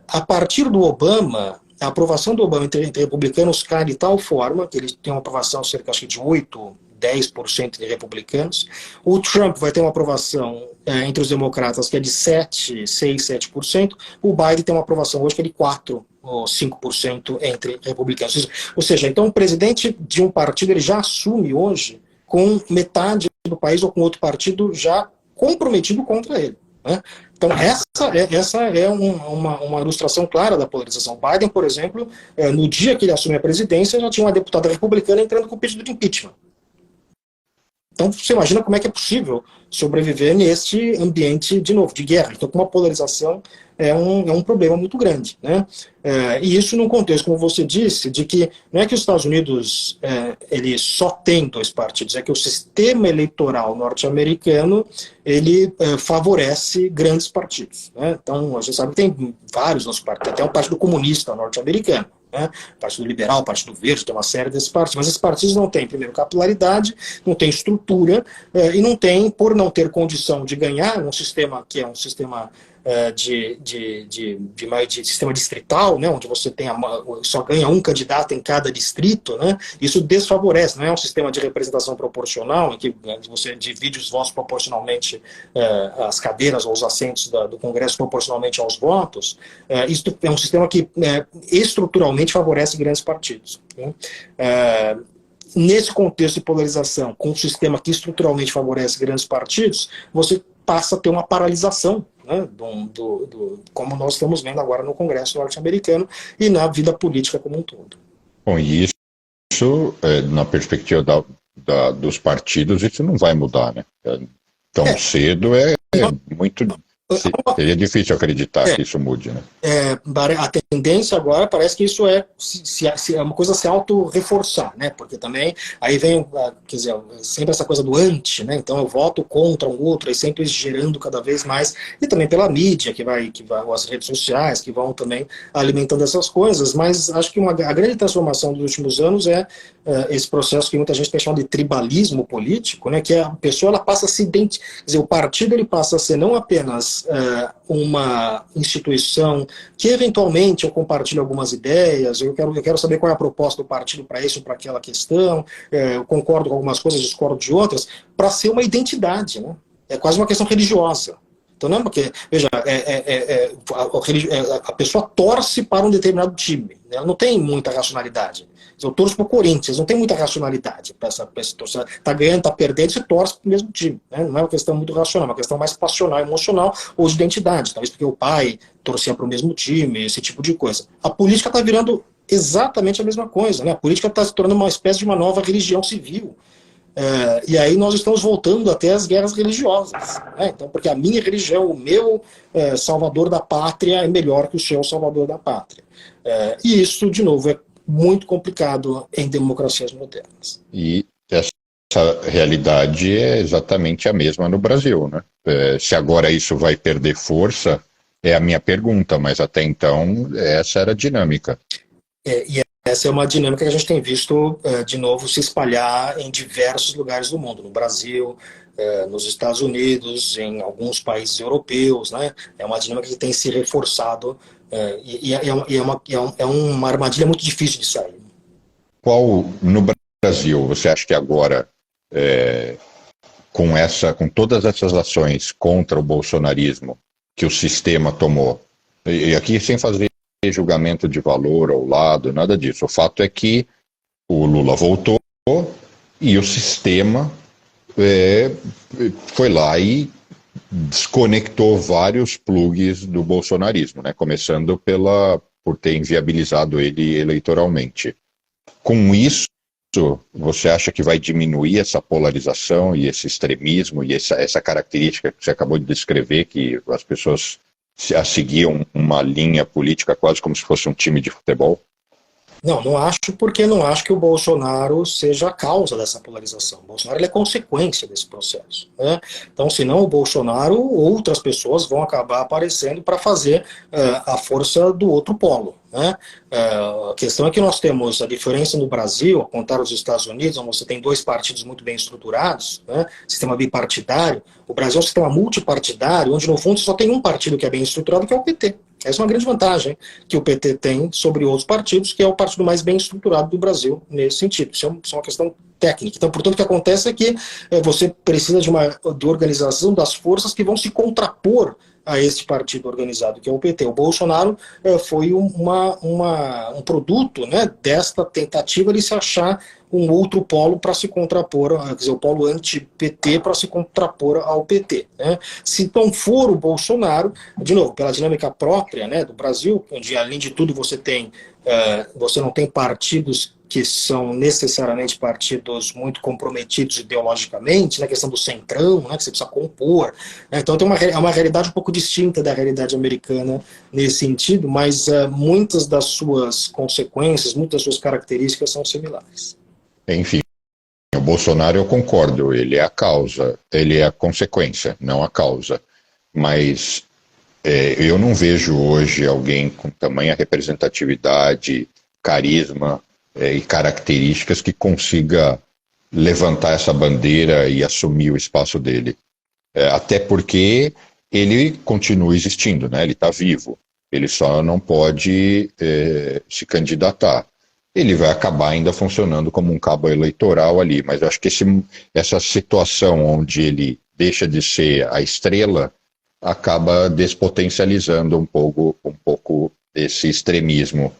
B: A partir do Obama, a aprovação do Obama entre republicanos cai de tal forma que ele tem uma aprovação cerca acho que de 8%, 10% de republicanos. O Trump vai ter uma aprovação entre os democratas que é de 6%, 7%. O Biden tem uma aprovação hoje que é de 4% ou 5% entre republicanos. Ou seja, então o presidente de um partido ele já assume hoje com metade do país ou com outro partido já comprometido contra ele, né? Então, essa é uma ilustração clara da polarização. Biden, por exemplo, no dia que ele assume a presidência, já tinha uma deputada republicana entrando com pedido de impeachment. Então, você imagina como é que é possível sobreviver neste ambiente, de novo, de guerra. Então, com uma polarização é um problema muito grande, né? E isso num contexto, como você disse, de que não é que os Estados Unidos ele só tem dois partidos, é que o sistema eleitoral norte-americano ele favorece grandes partidos, né? Então, a gente sabe que tem vários nos partidos, até o Partido Comunista norte-americano, né? Partido Liberal, Partido Verde, tem uma série desses partidos, mas esses partidos não têm, primeiro, capilaridade, não têm estrutura, e não têm, por não ter condição de ganhar, um sistema que é um sistema de sistema distrital, né, onde você tem só ganha um candidato em cada distrito, né, isso desfavorece, não é um sistema de representação proporcional, em que você divide os votos proporcionalmente, as cadeiras ou os assentos do Congresso proporcionalmente aos votos. Isso é um sistema que estruturalmente favorece grandes partidos, né? Nesse contexto de polarização, com um sistema que estruturalmente favorece grandes partidos, você passa a ter uma paralisação, né, como nós estamos vendo agora no Congresso norte-americano e na vida política como um todo.
A: Bom, e isso na perspectiva dos partidos, isso não vai mudar, né? Tão cedo muito... Seria difícil acreditar que isso mude, né?
B: A tendência agora parece que isso é uma coisa a se auto-reforçar, né? Porque também aí vem, quer dizer, sempre essa coisa do anti, né? Então eu voto contra um outro, e sempre gerando cada vez mais, e também pela mídia, que vai as redes sociais, que vão também alimentando essas coisas, mas acho que a grande transformação dos últimos anos é esse processo que muita gente tem chamado de tribalismo político, né, que a pessoa ela passa a se identificar, quer dizer, o partido ele passa a ser não apenas uma instituição que eventualmente eu compartilho algumas ideias, eu quero saber qual é a proposta do partido para isso ou para aquela questão, eu concordo com algumas coisas, discordo de outras, para ser uma identidade, né? É quase uma questão religiosa. Então não é porque, veja, a pessoa torce para um determinado time, né? Ela não tem muita racionalidade. Eu torço para o Corinthians, não tem muita racionalidade para essa torcida. Está ganhando, está perdendo, você torce para o mesmo time, né? Não é uma questão muito racional, é uma questão mais passional, emocional ou de identidade. Talvez porque o pai torcia para o mesmo time, esse tipo de coisa. A política está virando exatamente a mesma coisa, né? A política está se tornando uma espécie de uma nova religião civil. E aí nós estamos voltando até as guerras religiosas, né? Então, porque a minha religião, o meu salvador da pátria é melhor que o seu salvador da pátria. E isso, de novo, é muito complicado em democracias modernas.
A: E essa realidade é exatamente a mesma no Brasil, né? Se agora isso vai perder força, é a minha pergunta, mas até então essa era a dinâmica.
B: E essa é uma dinâmica que a gente tem visto, de novo, se espalhar em diversos lugares do mundo, no Brasil, nos Estados Unidos, em alguns países europeus, né? É uma dinâmica que tem se reforçado é uma armadilha muito difícil de sair.
A: Qual, no Brasil, você acha que agora, com todas essas ações contra o bolsonarismo que o sistema tomou, e aqui sem fazer julgamento de valor ao lado, nada disso. O fato é que o Lula voltou e o sistema foi lá e desconectou vários plugs do bolsonarismo, né? Começando por ter inviabilizado ele eleitoralmente. Com isso, você acha que vai diminuir essa polarização e esse extremismo e essa característica que você acabou de descrever, que as pessoas seguiam uma linha política quase como se fosse um time de futebol?
B: Não acho, porque não acho que o Bolsonaro seja a causa dessa polarização. O Bolsonaro ele é consequência desse processo, né? Então, se não o Bolsonaro, outras pessoas vão acabar aparecendo para fazer a força do outro polo, né? A questão é que nós temos a diferença no Brasil, ao contrário dos Estados Unidos, onde você tem dois partidos muito bem estruturados, né? Sistema bipartidário. O Brasil é um sistema multipartidário, onde no fundo só tem um partido que é bem estruturado, que é o PT. Essa é uma grande vantagem que o PT tem sobre outros partidos, que é o partido mais bem estruturado do Brasil nesse sentido. Isso é uma questão técnica. Então, portanto, o que acontece é que você precisa de organização das forças que vão se contrapor a esse partido organizado, que é o PT. O Bolsonaro foi um produto, né, desta tentativa de se achar um outro polo para se contrapor, quer dizer, o polo anti-PT para se contrapor ao PT, né? Se não for o Bolsonaro, de novo, pela dinâmica própria, né, do Brasil, onde além de tudo você não tem partidos que são necessariamente partidos muito comprometidos ideologicamente, na questão do centrão, né, que você precisa compor, né? Então tem uma realidade um pouco distinta da realidade americana nesse sentido, mas muitas das suas consequências, muitas das suas características são similares.
A: Enfim, o Bolsonaro eu concordo, ele é a causa, ele é a consequência, não a causa. Mas eu não vejo hoje alguém com tamanha representatividade, carisma e características que consiga levantar essa bandeira e assumir o espaço dele. Até porque ele continua existindo, né? Ele está vivo, ele só não pode se candidatar. Ele vai acabar ainda funcionando como um cabo eleitoral ali, mas eu acho que essa situação onde ele deixa de ser a estrela acaba despotencializando um pouco esse extremismo.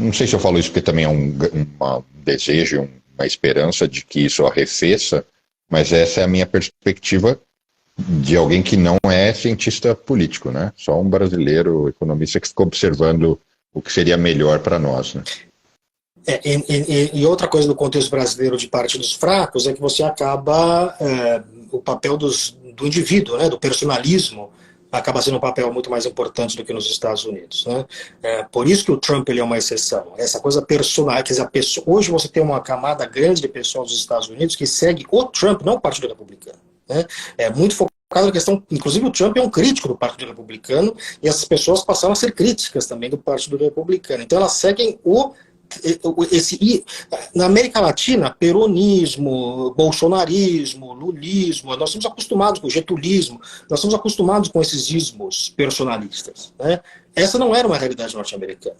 A: Não sei se eu falo isso porque também é um desejo, uma esperança de que isso arrefeça, mas essa é a minha perspectiva de alguém que não é cientista político, né? Só um brasileiro economista que ficou observando o que seria melhor para nós, né?
B: E outra coisa do contexto brasileiro de partidos fracos é que você acaba o papel do indivíduo, né, do personalismo, acaba sendo um papel muito mais importante do que nos Estados Unidos, né? Por isso que o Trump ele é uma exceção. Essa coisa personal, quer dizer, hoje você tem uma camada grande de pessoas dos Estados Unidos que segue o Trump, não o Partido Republicano, né? É muito focado na questão, inclusive o Trump é um crítico do Partido Republicano e essas pessoas passaram a ser críticas também do Partido Republicano. Então elas seguem o na América Latina, peronismo, bolsonarismo, lulismo, nós estamos acostumados com o getulismo, nós estamos acostumados com esses ismos personalistas, né? Essa não era uma realidade norte-americana.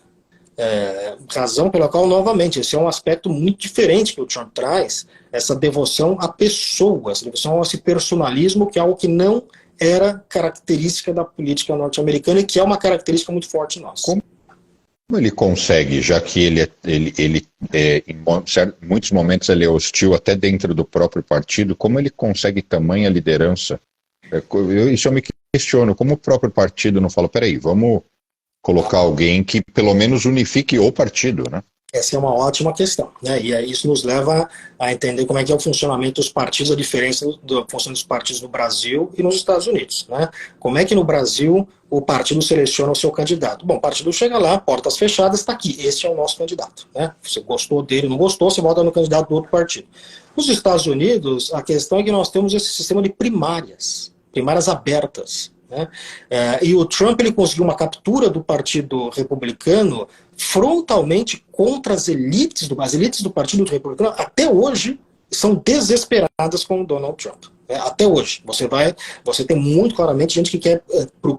B: Razão pela qual, novamente, esse é um aspecto muito diferente que o Trump traz, essa devoção a pessoas, devoção a esse personalismo, que é algo que não era característica da política norte-americana e que é uma característica muito forte nossa.
A: Como ele consegue, já que em muitos momentos ele é hostil até dentro do próprio partido, como ele consegue tamanha liderança? Isso eu me questiono, como o próprio partido não fala, peraí, vamos colocar alguém que pelo menos unifique o partido, né?
B: Essa é uma ótima questão, né? E isso nos leva a entender como é que é o funcionamento dos partidos, a diferença do funcionamento dos partidos no Brasil e nos Estados Unidos, né? Como é que no Brasil o partido seleciona o seu candidato? Bom, o partido chega lá, portas fechadas, está aqui, esse é o nosso candidato, né? Você gostou dele, não gostou, você vota no candidato do outro partido. Nos Estados Unidos, a questão é que nós temos esse sistema de primárias abertas, né? E o Trump ele conseguiu uma captura do Partido Republicano frontalmente contra as elites do Partido Republicano. Até hoje são desesperadas com o Donald Trump, né? Até hoje você tem muito claramente gente que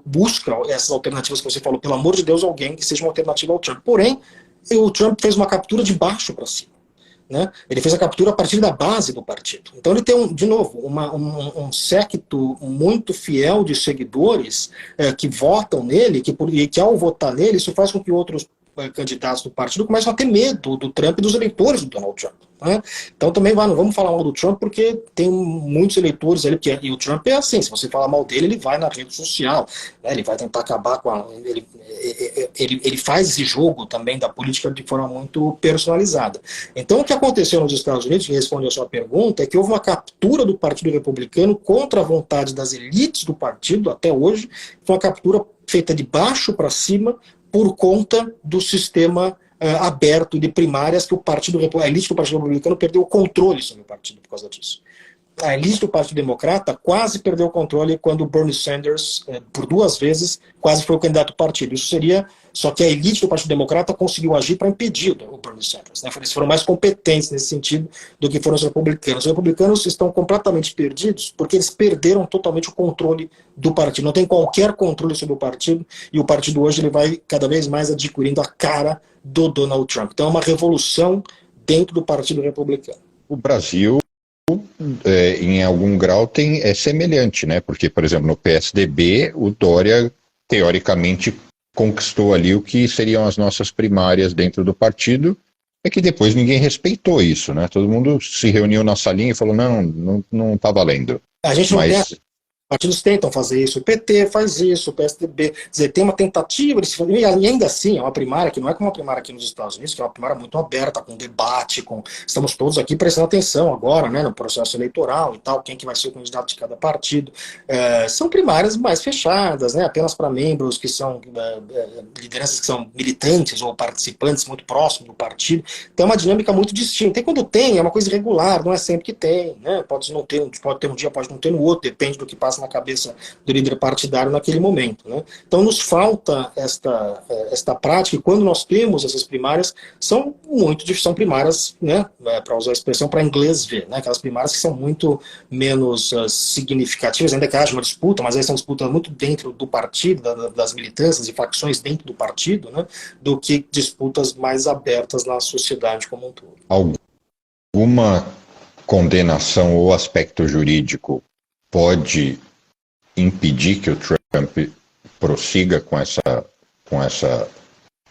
B: busca essas alternativas que você falou, pelo amor de Deus, alguém que seja uma alternativa ao Trump. Porém, o Trump fez uma captura de baixo para cima, né? Ele fez a captura a partir da base do partido. Então ele tem, de novo, um séquito muito fiel de seguidores que votam nele, e que ao votar nele, isso faz com que outros candidatos do partido começam a ter medo do Trump e dos eleitores do Donald Trump, né? Então também não vamos falar mal do Trump, porque tem muitos eleitores ali, e o Trump é assim, se você falar mal dele, ele vai na rede social, né? Ele vai tentar acabar com ele faz esse jogo também da política de forma muito personalizada. Então o que aconteceu nos Estados Unidos, que responde a sua pergunta, é que houve uma captura do Partido Republicano contra a vontade das elites do partido, até hoje, foi uma captura feita de baixo para cima, por conta do sistema aberto de primárias que a elite do Partido Republicano perdeu o controle sobre o partido por causa disso. A elite do Partido Democrata quase perdeu o controle quando o Bernie Sanders, por 2 vezes, quase foi o candidato do partido. Só que a elite do Partido Democrata conseguiu agir para impedir o Bernie Sanders, né? Eles foram mais competentes nesse sentido do que foram os republicanos. Os republicanos estão completamente perdidos porque eles perderam totalmente o controle do partido. Não tem qualquer controle sobre o partido, e o partido hoje ele vai cada vez mais adquirindo a cara do Donald Trump. Então é uma revolução dentro do Partido Republicano.
A: O Brasil, em algum grau, é semelhante, né? Porque, por exemplo, no PSDB, o Dória, teoricamente, conquistou ali o que seriam as nossas primárias dentro do partido, é que depois ninguém respeitou isso, né? Todo mundo se reuniu na salinha e falou, não tá valendo.
B: A gente não tem... Partidos tentam fazer isso, o PT faz isso, o PSDB, quer dizer, tem uma tentativa de se fazer, e ainda assim é uma primária que não é como uma primária aqui nos Estados Unidos, que é uma primária muito aberta, com debate, estamos todos aqui prestando atenção agora, né, no processo eleitoral e tal, quem que vai ser o candidato de cada partido. São primárias mais fechadas, né, apenas para membros que são lideranças que são militantes ou participantes muito próximos do partido, então é uma dinâmica muito distinta, e quando tem, é uma coisa irregular, não é sempre que tem, né, pode ter um dia, pode não ter no outro, depende do que passa na cabeça do líder partidário naquele momento, né? Então nos falta esta prática, e quando nós temos essas primárias, são primárias, né, para usar a expressão para inglês ver, né, aquelas primárias que são muito menos significativas, ainda que haja uma disputa, mas aí são disputas muito dentro do partido, das militâncias e facções dentro do partido, né, do que disputas mais abertas na sociedade como um todo.
A: Alguma condenação ou aspecto jurídico pode impedir que o Trump prossiga com essa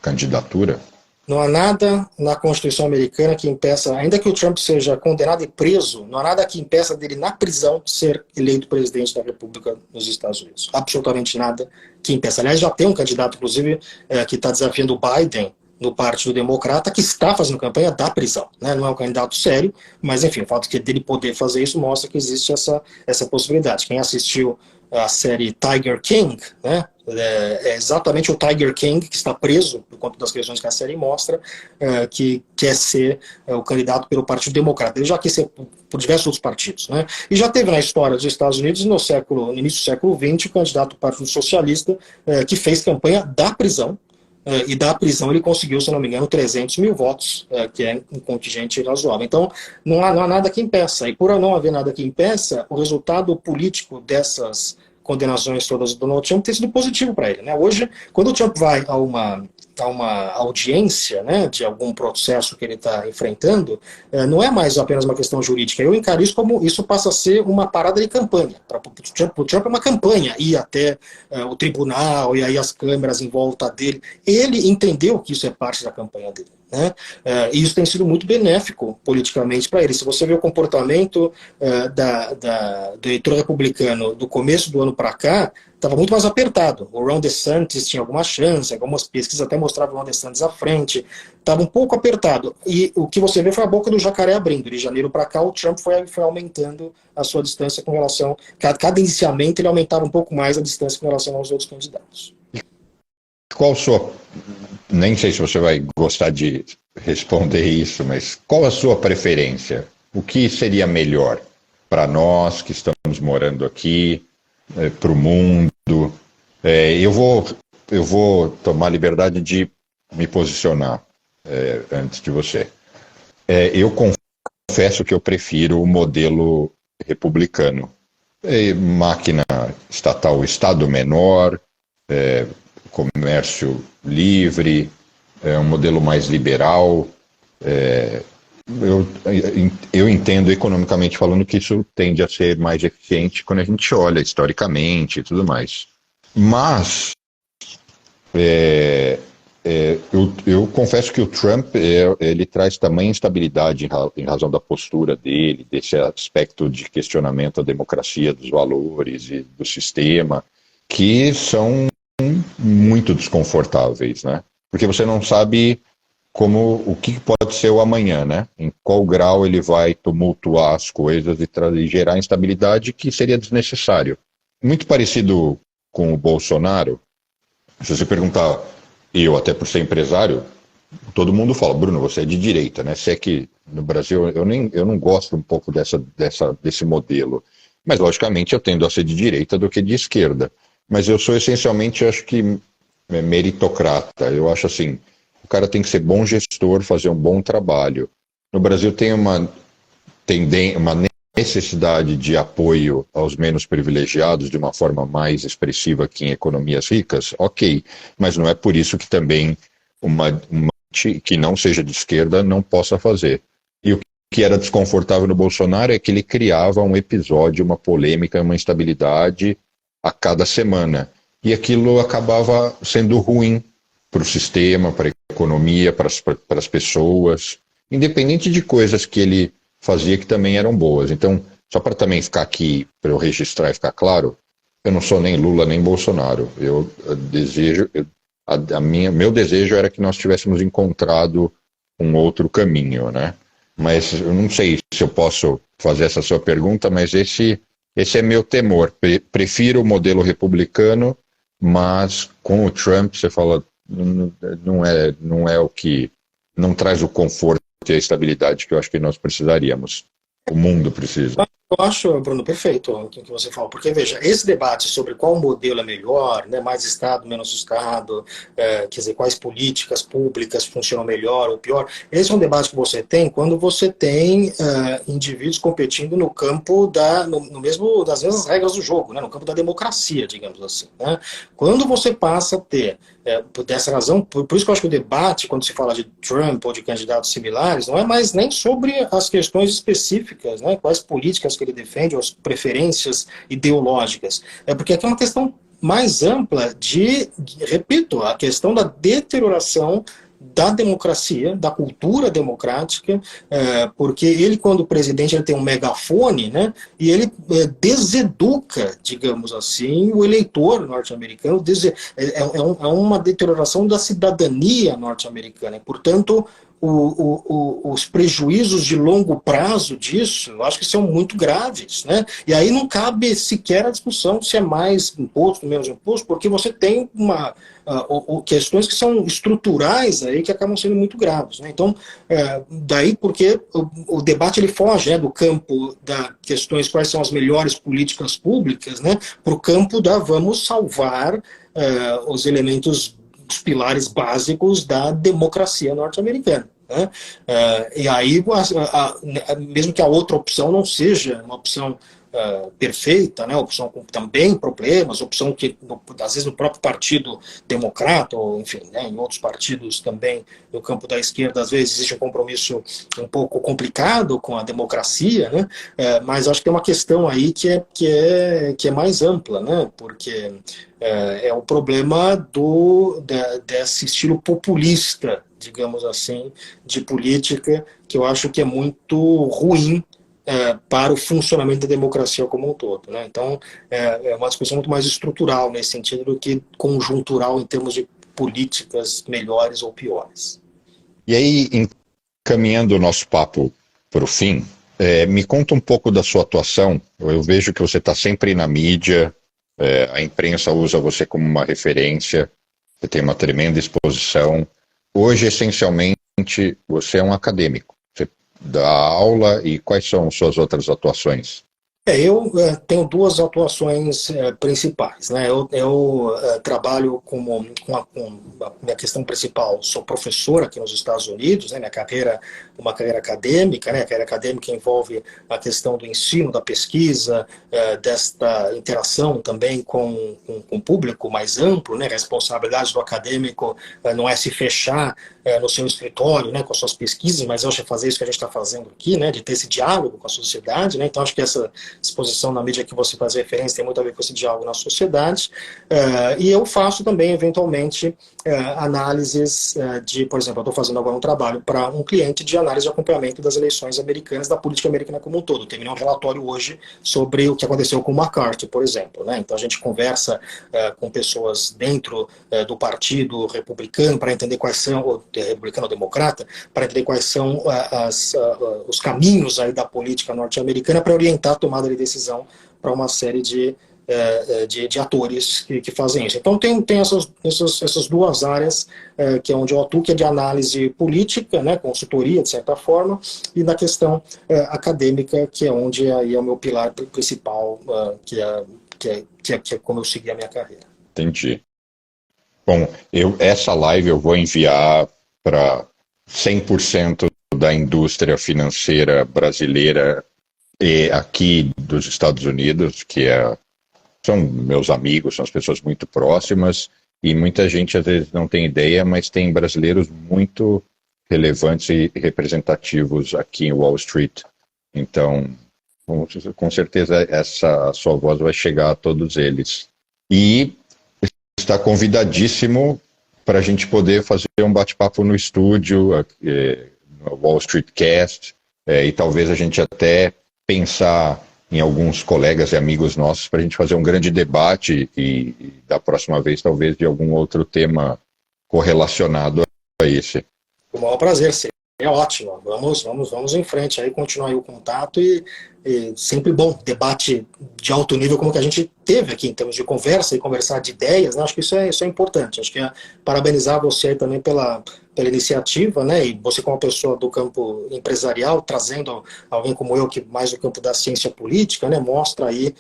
A: candidatura?
B: Não há nada na Constituição americana que impeça, ainda que o Trump seja condenado e preso, não há nada que impeça dele, na prisão, ser eleito presidente da República nos Estados Unidos. Absolutamente nada que impeça. Aliás, já tem um candidato, inclusive, que está desafiando o Biden no Partido Democrata, que está fazendo campanha da prisão, né? Não é um candidato sério, mas, enfim, o fato dele poder fazer isso mostra que existe essa possibilidade. Quem assistiu a série Tiger King, né, é exatamente o Tiger King que está preso por conta das questões que a série mostra, que quer ser o candidato pelo Partido Democrata. Ele já quis ser por diversos outros partidos, né? E já teve na história dos Estados Unidos, no início do século XX, o candidato do Partido Socialista que fez campanha da prisão, e da prisão ele conseguiu, se não me engano, 300 mil votos, que é um contingente razoável. Então, não há nada que impeça. E por não haver nada que impeça, o resultado político dessas condenações todas do Donald Trump tem sido positivo para ele, né? Hoje, quando o Trump vai a uma audiência, né, de algum processo que ele está enfrentando, não é mais apenas uma questão jurídica. Eu encaro isso como isso passa a ser uma parada de campanha. Para o Trump é uma campanha, ir até o tribunal e aí as câmeras em volta dele. Ele entendeu que isso é parte da campanha dele, né? E isso tem sido muito benéfico politicamente para ele. Se você vê o comportamento do eleitor republicano do começo do ano para cá, estava muito mais apertado. O Ron DeSantis tinha alguma chance, algumas pesquisas até mostravam o Ron DeSantis à frente, estava um pouco apertado. E o que você vê foi a boca do jacaré abrindo. De janeiro para cá, o Trump foi aumentando a sua distância com relação... Cadencialmente, ele aumentava um pouco mais a distância com relação aos outros candidatos.
A: Qual a sua... Nem sei se você vai gostar de responder isso, mas qual a sua preferência? O que seria melhor para nós que estamos morando aqui, para o mundo? Eu vou tomar a liberdade de me posicionar antes de você. Eu confesso que eu prefiro o modelo republicano. Máquina estatal, Estado menor, comércio livre, um modelo mais liberal. Eu entendo, economicamente falando, que isso tende a ser mais eficiente quando a gente olha historicamente e tudo mais. Mas eu confesso que o Trump ele traz tamanha instabilidade em razão da postura dele, desse aspecto de questionamento à democracia, dos valores e do sistema, que são muito desconfortáveis, né? Porque você não sabe o que pode ser o amanhã, né? Em qual grau ele vai tumultuar as coisas e gerar instabilidade que seria desnecessário. Muito parecido com o Bolsonaro. Se você perguntar, eu até por ser empresário, todo mundo fala, Bruno, você é de direita, né? Se é que no Brasil eu não gosto um pouco desse modelo. Mas, logicamente, eu tendo a ser de direita do que de esquerda. Mas eu sou essencialmente, acho que, meritocrata. Eu acho assim, o cara tem que ser bom gestor, fazer um bom trabalho. No Brasil tem uma necessidade de apoio aos menos privilegiados de uma forma mais expressiva que em economias ricas, ok. Mas não é por isso que também uma que não seja de esquerda não possa fazer. E o que era desconfortável no Bolsonaro é que ele criava um episódio, uma polêmica, uma instabilidade a cada semana. E aquilo acabava sendo ruim para o sistema, para a economia, para as pessoas, independente de coisas que ele fazia que também eram boas. Então, só para também ficar aqui, para eu registrar e ficar claro, eu não sou nem Lula nem Bolsonaro. Meu desejo era que nós tivéssemos encontrado um outro caminho, né? Mas eu não sei se eu posso fazer essa sua pergunta, mas esse é meu temor. Prefiro o modelo republicano, mas com o Trump você fala, não é o que, não traz o conforto e a estabilidade que eu acho que nós precisaríamos. O mundo precisa.
B: Eu acho, Bruno, perfeito o que você falou, porque veja, esse debate sobre qual modelo é melhor, né, mais Estado, menos Estado, quer dizer, quais políticas públicas funcionam melhor ou pior, esse é um debate que você tem quando você tem indivíduos competindo no campo das mesmas regras do jogo, né, no campo da democracia, digamos assim. Né? Quando você passa a ter, por dessa razão, por isso que eu acho que o debate, quando se fala de Trump ou de candidatos similares, não é mais nem sobre as questões específicas, né, quais políticas que ele defende, ou as preferências ideológicas. Porque aqui é uma questão mais ampla repito, a questão da deterioração da democracia, da cultura democrática, porque ele, quando presidente, ele tem um megafone, né, e ele deseduca, digamos assim, o eleitor norte-americano, é uma deterioração da cidadania norte-americana, e, portanto, os prejuízos de longo prazo disso, eu acho que são muito graves, né? E aí não cabe sequer a discussão se é mais imposto, menos imposto, porque você tem questões que são estruturais aí que acabam sendo muito graves, né? Então, daí porque o debate ele foge do campo das questões quais são as melhores políticas públicas, né? Para o campo da vamos salvar os elementos dos pilares básicos da democracia norte-americana. Né? E aí, mesmo que a outra opção não seja uma opção perfeita, né, opção com também problemas, opção que às vezes no próprio partido democrata, ou enfim, né, em outros partidos também no campo da esquerda, às vezes existe um compromisso um pouco complicado com a democracia, né, mas acho que tem uma questão aí que é mais ampla, né, porque é o problema desse estilo populista, digamos assim, de política, que eu acho que é muito ruim para o funcionamento da democracia como um todo. Né? Então, é uma discussão muito mais estrutural nesse sentido do que conjuntural em termos de políticas melhores ou piores.
A: E aí, encaminhando o nosso papo para o fim, me conta um pouco da sua atuação. Eu vejo que você está sempre na mídia, a imprensa usa você como uma referência, você tem uma tremenda exposição. Hoje, essencialmente, você é um acadêmico. Você dá aula e quais são suas outras atuações?
B: Eu tenho duas atuações principais. Né? Eu trabalho com a minha questão principal, sou professor aqui nos Estados Unidos, né? Minha carreira uma carreira acadêmica, né? A carreira acadêmica envolve a questão do ensino, da pesquisa, desta interação também com o público mais amplo, né? A responsabilidade do acadêmico não é se fechar no seu escritório, né, com as suas pesquisas, mas eu acho que fazer isso que a gente está fazendo aqui, né, de ter esse diálogo com a sociedade, né, então acho que essa exposição na mídia que você faz referência tem muito a ver com esse diálogo na sociedade, e eu faço também, eventualmente, análises de, por exemplo, eu estou fazendo agora um trabalho para um cliente de análise de acompanhamento das eleições americanas, da política americana como um todo. Eu terminei um relatório hoje sobre o que aconteceu com o McCarthy, por exemplo, né, então a gente conversa com pessoas dentro do partido republicano para entender quais são, republicano ou democrata, para entender quais são os caminhos aí da política norte-americana para orientar a tomada de decisão para uma série de atores que fazem isso. Então tem essas duas áreas que é onde eu atuo, que é de análise política, né, consultoria, de certa forma, e na questão acadêmica, que é onde aí é o meu pilar principal, que é como eu segui a minha carreira.
A: Entendi. Bom, essa live eu vou enviar para 100% da indústria financeira brasileira e aqui dos Estados Unidos, são meus amigos, são as pessoas muito próximas, e muita gente às vezes não tem ideia, mas tem brasileiros muito relevantes e representativos aqui em Wall Street. Então, com certeza essa sua voz vai chegar a todos eles. E está convidadíssimo para a gente poder fazer um bate-papo no estúdio, no Wall Street Cast, e talvez a gente até pensar em alguns colegas e amigos nossos para a gente fazer um grande debate e da próxima vez talvez de algum outro tema correlacionado a esse.
B: Com o maior prazer, sim. É ótimo. Vamos em frente aí, continuar aí o contato e sempre bom, debate de alto nível como que a gente teve aqui em termos de conversa e conversar de ideias, né? Acho que isso é importante. Acho que parabenizar você aí também pela iniciativa, né? E você como uma pessoa do campo empresarial, trazendo alguém como eu, que mais do campo da ciência política, né? Mostra aí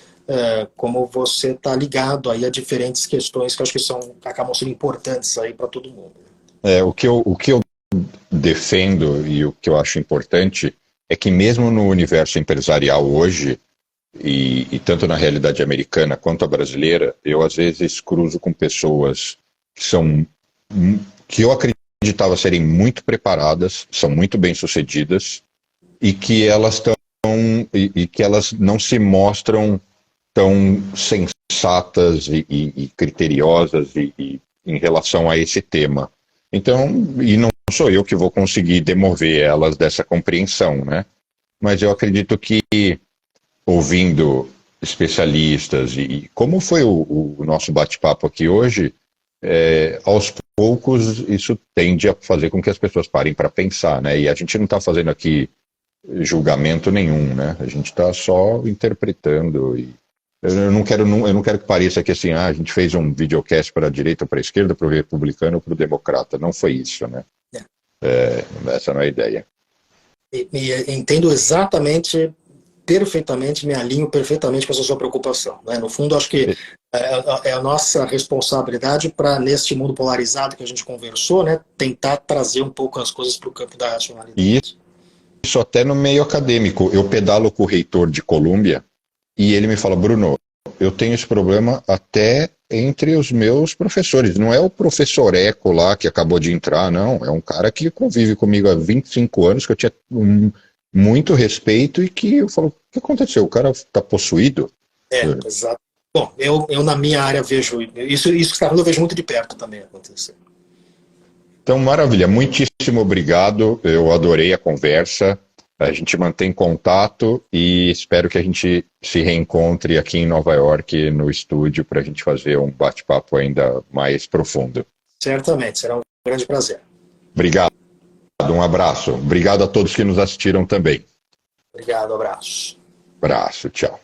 B: como você está ligado aí a diferentes questões que acho que acabam sendo importantes aí para todo mundo.
A: O que eu defendo e o que eu acho importante é que mesmo no universo empresarial hoje, e tanto na realidade americana quanto a brasileira, eu às vezes cruzo com pessoas que eu acreditava serem muito preparadas, são muito bem-sucedidas, e que elas que elas não se mostram tão sensatas e criteriosas em relação a esse tema. Então, e não sou eu que vou conseguir demover elas dessa compreensão, né? Mas eu acredito que, ouvindo especialistas, e como foi o nosso bate-papo aqui hoje, aos poucos isso tende a fazer com que as pessoas parem para pensar, né? E a gente não está fazendo aqui julgamento nenhum, né? A gente está só interpretando e eu não quero que pareça que assim, a gente fez um videocast para a direita ou para a esquerda, para o republicano ou para o democrata. Não foi isso, né? Essa não é a ideia.
B: E entendo exatamente perfeitamente, me alinho perfeitamente com essa sua preocupação, né? No fundo, acho que é a nossa responsabilidade para, neste mundo polarizado que a gente conversou, né, tentar trazer um pouco as coisas para o campo da
A: E
B: racionalidade.
A: isso até no meio acadêmico. Eu pedalo com o reitor de Colômbia e ele me fala, Bruno, eu tenho esse problema até entre os meus professores. Não é o professor Eco lá que acabou de entrar, não. É um cara que convive comigo há 25 anos, que eu tinha muito respeito e que eu falo, o que aconteceu? O cara está possuído?
B: Exato. Bom, eu na minha área vejo isso que você está falando, eu vejo muito de perto também acontecer.
A: Então, maravilha. Muitíssimo obrigado. Eu adorei a conversa. A gente mantém contato e espero que a gente se reencontre aqui em Nova York, no estúdio, para a gente fazer um bate-papo ainda mais profundo.
B: Certamente, será um grande prazer.
A: Obrigado, um abraço. Obrigado a todos que nos assistiram também.
B: Obrigado, abraço.
A: Abraço, tchau.